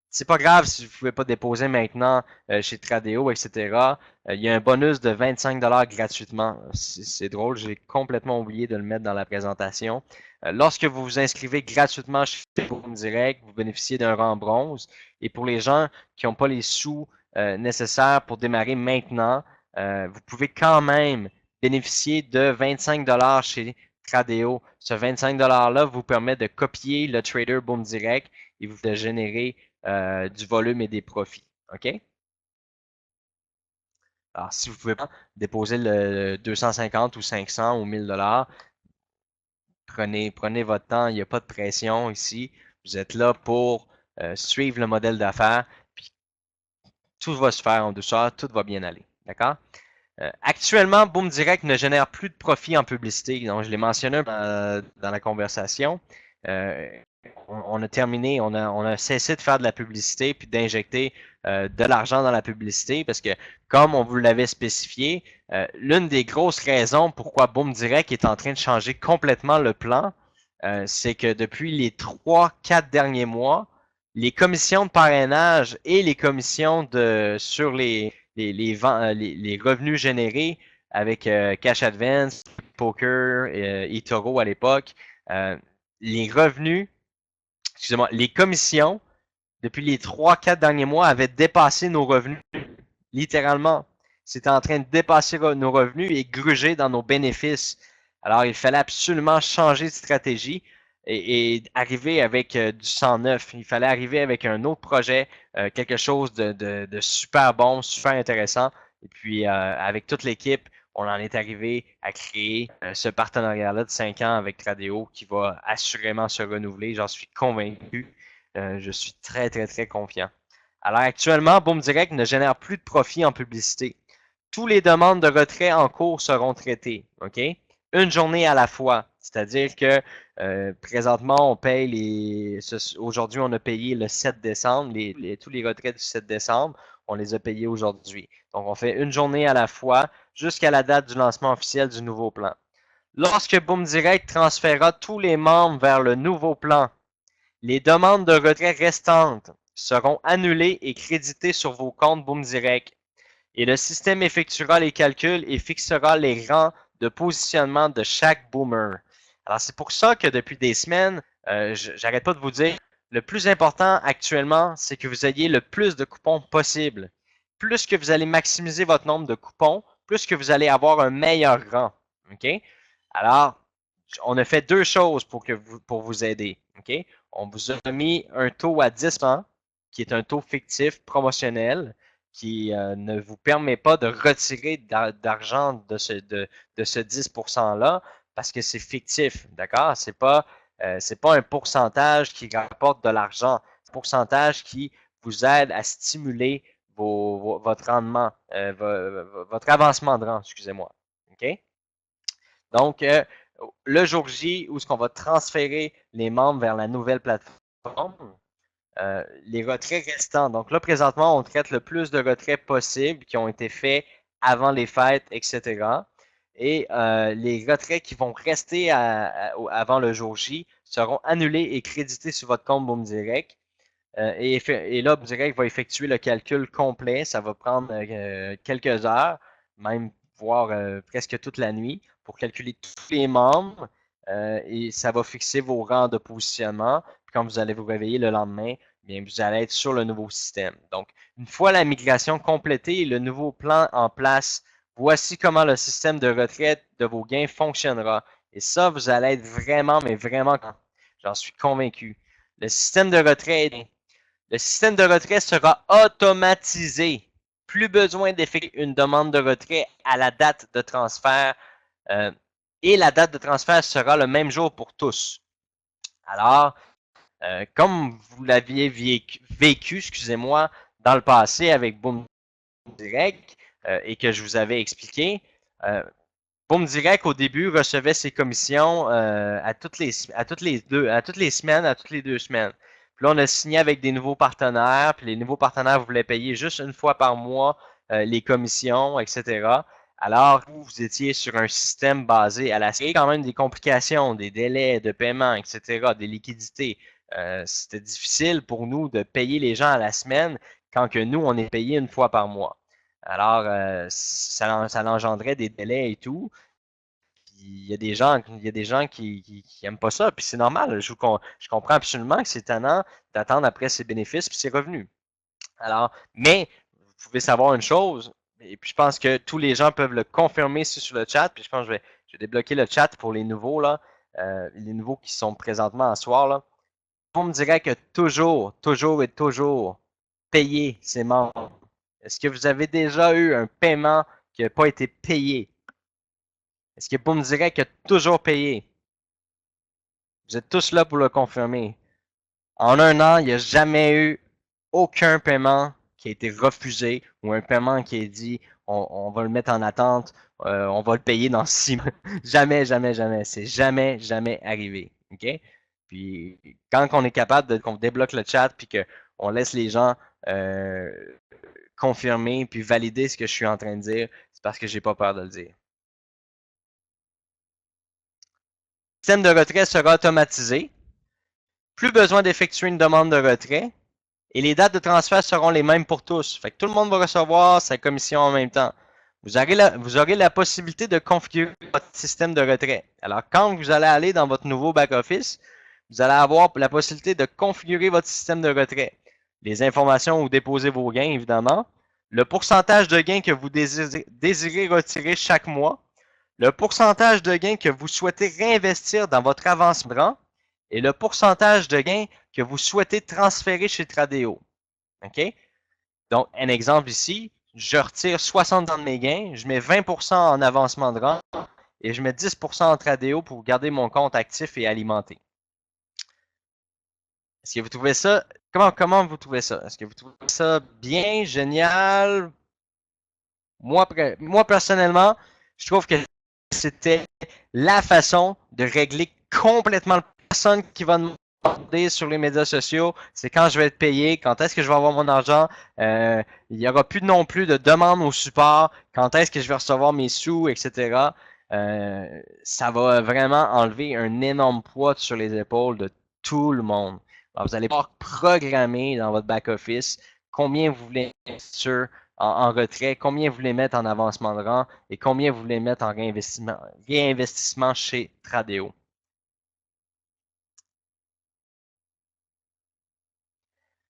C'est pas grave si vous ne pouvez pas déposer maintenant chez Tradeo, etc. Il y a un bonus de 25 gratuitement. C'est drôle, j'ai complètement oublié de le mettre dans la présentation. Lorsque vous vous inscrivez gratuitement chez Boom Direct, vous bénéficiez d'un rang bronze. Et pour les gens qui n'ont pas les sous nécessaires pour démarrer maintenant, vous pouvez quand même bénéficier de 25 chez Tradeo. Ce 25 $-là vous permet de copier le trader Boom Direct et vous de générer du volume et des profits. OK? Alors, si vous pouvez pas déposer le 250 ou 500 ou 1000 $, prenez votre temps, il n'y a pas de pression ici. Vous êtes là pour suivre le modèle d'affaires, puis tout va se faire en douceur, tout va bien aller. D'accord? Actuellement, Boom Direct ne génère plus de profit en publicité. Donc, je l'ai mentionné dans la conversation. On a terminé, on a cessé de faire de la publicité puis d'injecter de l'argent dans la publicité parce que, comme on vous l'avait spécifié, l'une des grosses raisons pourquoi Boom Direct est en train de changer complètement le plan, c'est que depuis les 3-4 derniers mois, les commissions de parrainage et les commissions sur les revenus générés avec Cash Advance, Poker, eToro à l'époque, les revenus, excusez-moi, les commissions, depuis les 3-4 derniers mois, avaient dépassé nos revenus, littéralement. C'était en train de dépasser nos revenus et gruger dans nos bénéfices. Alors, il fallait absolument changer de stratégie et arriver avec du 109. Il fallait arriver avec un autre projet, quelque chose de super bon, super intéressant. Et puis, avec toute l'équipe, on en est arrivé à créer ce partenariat-là de 5 ans avec Tradeo qui va assurément se renouveler. J'en suis convaincu. Je suis très, très, très confiant. Alors actuellement, Boom Direct ne génère plus de profit en publicité. Tous les demandes de retrait en cours seront traitées. OK? Une journée à la fois. C'est-à-dire que présentement, on paye aujourd'hui, on a payé le 7 décembre. Tous les retraits du 7 décembre, on les a payés aujourd'hui. Donc, on fait une journée à la fois jusqu'à la date du lancement officiel du nouveau plan. Lorsque Boom Direct transférera tous les membres vers le nouveau plan, les demandes de retrait restantes seront annulées et créditées sur vos comptes Boom Direct. Et le système effectuera les calculs et fixera les rangs de positionnement de chaque boomer. Alors, c'est pour ça que depuis des semaines, j'arrête pas de vous dire, le plus important actuellement, c'est que vous ayez le plus de coupons possible. Plus que vous allez maximiser votre nombre de coupons, plus que vous allez avoir un meilleur rang. OK? Alors, on a fait deux choses pour vous aider. OK? On vous a mis un taux à 10%, qui est un taux fictif promotionnel, qui ne vous permet pas de retirer d'argent de ce 10%-là parce que c'est fictif, d'accord? C'est pas un pourcentage qui rapporte de l'argent. C'est un pourcentage qui vous aide à stimuler votre rendement, votre avancement de rang, excusez-moi. OK? Donc, le jour J, où est-ce qu'on va transférer les membres vers la nouvelle plateforme, les retraits restants. Donc là, présentement, on traite le plus de retraits possibles qui ont été faits avant les fêtes, etc. Et les retraits qui vont rester avant le jour J seront annulés et crédités sur votre compte Boom Direct. Et là, Boom Direct va effectuer le calcul complet. Ça va prendre quelques heures, même voire presque toute la nuit, pour calculer tous les membres. Et ça va fixer vos rangs de positionnement. Puis quand vous allez vous réveiller le lendemain, bien, vous allez être sur le nouveau système. Donc, une fois la migration complétée et le nouveau plan en place, voici comment le système de retraite de vos gains fonctionnera. Et ça, vous allez être vraiment, mais vraiment, j'en suis convaincu. Le système de retraite, le système de retrait sera automatisé. Plus besoin d'effectuer une demande de retrait à la date de transfert. Et la date de transfert sera le même jour pour tous. Alors, comme vous l'aviez vécu, excusez-moi, dans le passé avec Boom Direct et que je vous avais expliqué, Boom Direct, au début, recevait ses commissions à toutes les semaines, à toutes les 2 semaines. Puis là, on a signé avec des nouveaux partenaires, puis les nouveaux partenaires voulaient payer juste une fois par mois les commissions, etc. Alors, vous étiez sur un système basé à la série, quand même des complications, des délais de paiement, etc., des liquidités. C'était difficile pour nous de payer les gens à la semaine quand que nous, on est payé une fois par mois. Alors, ça engendrait des délais et tout. Puis il y a des gens qui aiment pas ça, puis c'est normal. Je comprends absolument que c'est tannant d'attendre après ses bénéfices puis ses revenus. Alors, mais vous pouvez savoir une chose, et puis je pense que tous les gens peuvent le confirmer ici sur le chat, puis je pense que je vais débloquer le chat pour les nouveaux, là, les nouveaux qui sont présentement à soir, là. On me dirait que toujours, toujours et toujours payer ses membres. Est-ce que vous avez déjà eu un paiement qui n'a pas été payé? Est-ce que Boom Direct a toujours payé? Vous êtes tous là pour le confirmer. En un an, il n'y a jamais eu aucun paiement qui a été refusé ou un paiement qui est dit on va le mettre en attente, on va le payer dans 6 mois. Jamais, jamais, jamais. C'est jamais, jamais arrivé. OK? Puis quand on est capable qu'on débloque le chat puis qu'on laisse les gens confirmer puis valider ce que je suis en train de dire, c'est parce que j'ai pas peur de le dire. Le système de retrait sera automatisé. Plus besoin d'effectuer une demande de retrait. Et les dates de transfert seront les mêmes pour tous. Fait que tout le monde va recevoir sa commission en même temps. Vous aurez la possibilité de configurer votre système de retrait. Alors, quand vous allez aller dans votre nouveau back-office, vous allez avoir la possibilité de configurer votre système de retrait. Les informations où déposer vos gains, évidemment. Le pourcentage de gains que vous désirez retirer chaque mois. Le pourcentage de gains que vous souhaitez réinvestir dans votre avancement et le pourcentage de gains que vous souhaitez transférer chez Tradeo. OK? Donc, un exemple ici, je retire 60 de mes gains, je mets 20% en avancement de rang et je mets 10% en Tradeo pour garder mon compte actif et alimenté. Est-ce que vous trouvez ça, comment vous trouvez ça? Est-ce que vous trouvez ça bien, génial? Moi personnellement, je trouve que c'était la façon de régler complètement la personne qui va demander sur les médias sociaux, c'est quand je vais être payé, quand est-ce que je vais avoir mon argent, il n'y aura plus non plus de demande au support, quand est-ce que je vais recevoir mes sous, etc. Ça va vraiment enlever un énorme poids sur les épaules de tout le monde. Alors, vous allez pouvoir programmer dans votre back-office combien vous voulez investir en retrait, combien vous voulez mettre en avancement de rang et combien vous voulez mettre en réinvestissement chez Tradeo.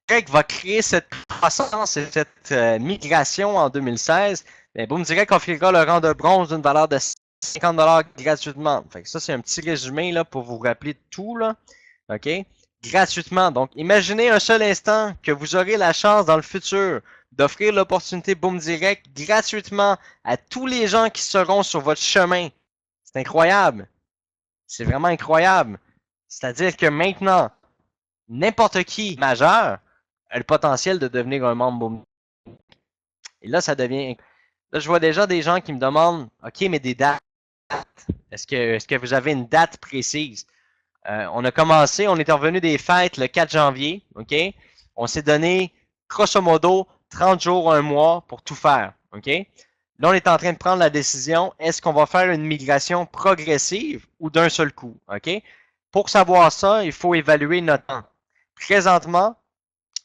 Direct va créer cette croissance et cette migration en 2016, bien, Boom Direct offrira le rang de bronze d'une valeur de 50 gratuitement. Fait que ça, c'est un petit résumé là, pour vous rappeler de tout. Là. OK? Gratuitement. Donc, imaginez un seul instant que vous aurez la chance dans le futur d'offrir l'opportunité Boom Direct gratuitement à tous les gens qui seront sur votre chemin. C'est incroyable. C'est vraiment incroyable. C'est-à-dire que maintenant, n'importe qui majeur a le potentiel de devenir un membre Boom. Et là, ça devient. Là, je vois déjà des gens qui me demandent OK, mais des dates. Est-ce que vous avez une date précise? On a commencé, on est revenu des fêtes le 4 janvier, OK? On s'est donné, grosso modo, 30 jours, un mois pour tout faire, OK? Là, on est en train de prendre la décision, est-ce qu'on va faire une migration progressive ou d'un seul coup, OK? Pour savoir ça, il faut évaluer notre temps. Présentement,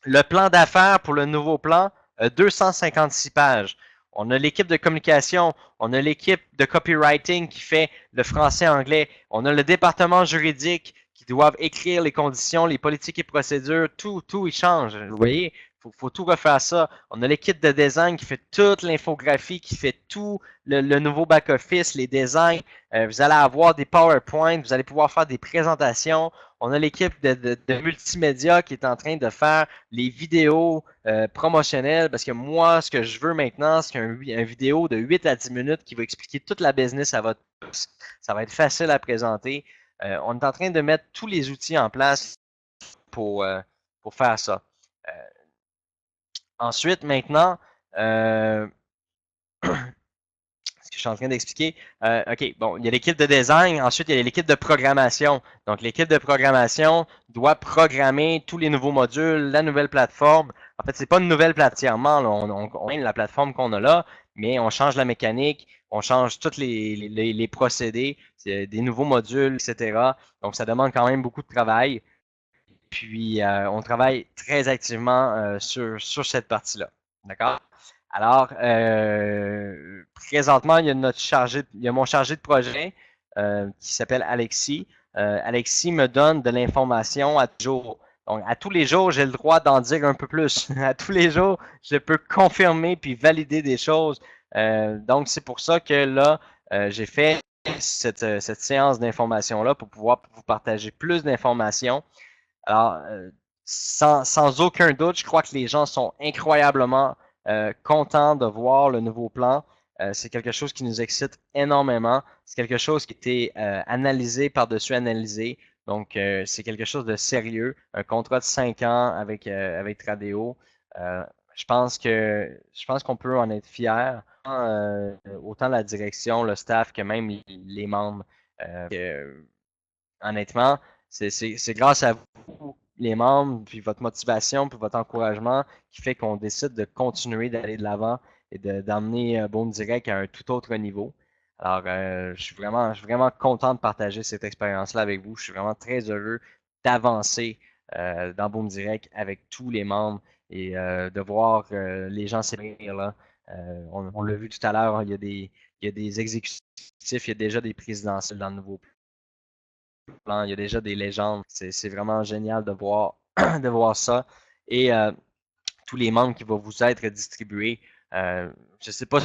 le plan d'affaires pour le nouveau plan, 256 pages. On a l'équipe de communication, on a l'équipe de copywriting qui fait le français-anglais, on a le département juridique qui doivent écrire les conditions, les politiques et procédures, tout y change. Vous voyez, faut tout refaire ça. On a l'équipe de design qui fait toute l'infographie, qui fait tout le nouveau back-office, les designs. Vous allez avoir des PowerPoint, vous allez pouvoir faire des présentations. On a l'équipe de multimédia qui est en train de faire les vidéos promotionnelles parce que moi, ce que je veux maintenant, c'est une vidéo de 8 à 10 minutes qui va expliquer toute la business à votre poste. Ça va être facile à présenter. On est en train de mettre tous les outils en place pour faire ça. Ensuite, maintenant, est-ce que je suis en train d'expliquer. OK, bon, il y a l'équipe de design, ensuite il y a l'équipe de programmation. Donc, l'équipe de programmation doit programmer tous les nouveaux modules, la nouvelle plateforme. En fait, c'est pas une nouvelle plateforme, on la plateforme qu'on a là, mais on change la mécanique, on change tous les procédés, des nouveaux modules, etc. Donc, ça demande quand même beaucoup de travail. Puis, on travaille très activement sur cette partie-là. D'accord? Alors, présentement, il y a mon chargé de projet qui s'appelle Alexis. Alexis me donne de l'information à tous les jours. Donc, à tous les jours, j'ai le droit d'en dire un peu plus. À tous les jours, je peux confirmer puis valider des choses. Donc, c'est pour ça que là, j'ai fait cette séance d'information-là pour pouvoir vous partager plus d'informations. Alors, sans aucun doute, je crois que les gens sont incroyablement contents de voir le nouveau plan. C'est quelque chose qui nous excite énormément. C'est quelque chose qui a été analysé par-dessus analysé. Donc, c'est quelque chose de sérieux. Un contrat de 5 ans avec Tradeo. Euh, je pense qu'on peut en être fier. Autant la direction, le staff que même les membres. Honnêtement, c'est grâce à vous, les membres, puis votre motivation, puis votre encouragement qui fait qu'on décide de continuer d'aller de l'avant et d'emmener Boom Direct à un tout autre niveau. Alors, je suis vraiment content de partager cette expérience-là avec vous. Je suis vraiment très heureux d'avancer dans Boom Direct avec tous les membres et de voir les gens s'épanouir là. On l'a vu tout à l'heure, il y a des exécutifs, il y a déjà des présidentielles dans le nouveau plan, il y a déjà des légendes. C'est vraiment génial de voir, de voir ça. Et tous les membres qui vont vous être distribués. Je ne sais pas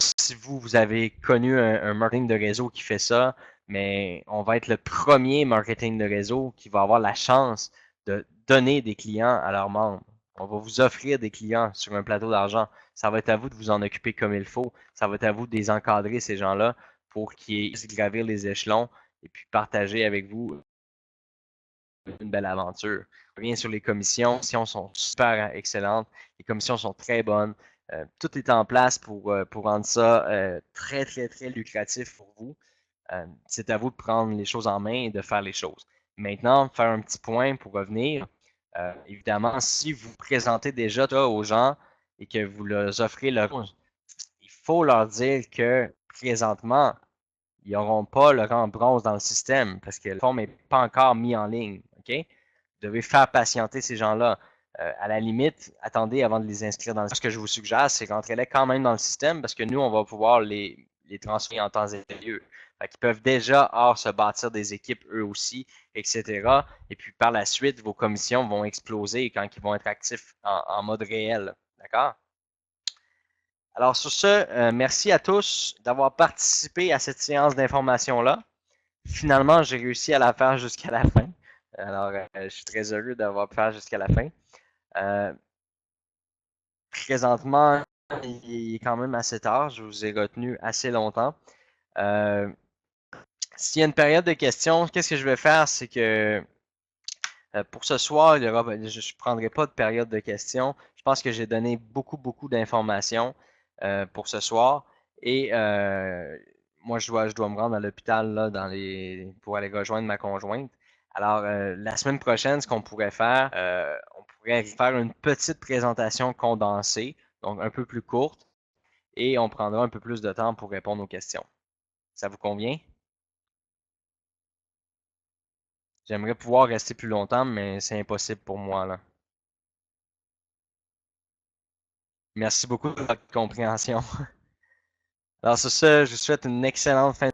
si vous avez connu un marketing de réseau qui fait ça, mais on va être le premier marketing de réseau qui va avoir la chance de donner des clients à leurs membres. On va vous offrir des clients sur un plateau d'argent. Ça va être à vous de vous en occuper comme il faut. Ça va être à vous de les encadrer, ces gens-là, pour qu'ils puissent gravir les échelons et puis partager avec vous une belle aventure. Rien sur les commissions. Les commissions sont super excellentes. Les commissions sont très bonnes. Tout est en place pour rendre ça très, très, très lucratif pour vous. C'est à vous de prendre les choses en main et de faire les choses. Maintenant, faire un petit point pour revenir. Évidemment, si vous présentez déjà ça aux gens et que vous leur offrez leur... Il faut leur dire que présentement, ils n'auront pas le rang bronze dans le système parce que le forme n'est pas encore mis en ligne. OK? Vous devez faire patienter ces gens-là. À la limite, attendez avant de les inscrire dans le système. Ce que je vous suggère, c'est rentrer-les quand même dans le système parce que nous, on va pouvoir les transférer en temps et lieu. Fait qu'ils peuvent déjà se bâtir des équipes eux aussi, etc. Et puis par la suite, vos commissions vont exploser quand ils vont être actifs en mode réel. D'accord? Alors sur ce, merci à tous d'avoir participé à cette séance d'information-là. Finalement, j'ai réussi à la faire jusqu'à la fin. Alors, je suis très heureux d'avoir pu faire jusqu'à la fin. Euh, Présentement, il est quand même assez tard. Je vous ai retenu assez longtemps. Euh, S'il y a une période de questions, qu'est-ce que je vais faire? C'est que pour ce soir, je ne prendrai pas de période de questions. Je pense que j'ai donné beaucoup, beaucoup d'informations pour ce soir. Et moi, je dois me rendre à l'hôpital là, pour aller rejoindre ma conjointe. Alors, la semaine prochaine, ce qu'on pourrait faire, on pourrait faire une petite présentation condensée, donc un peu plus courte, et on prendra un peu plus de temps pour répondre aux questions. Ça vous convient? J'aimerais pouvoir rester plus longtemps, mais c'est impossible pour moi, là. Merci beaucoup de votre compréhension. Alors, sur ce, je vous souhaite une excellente fin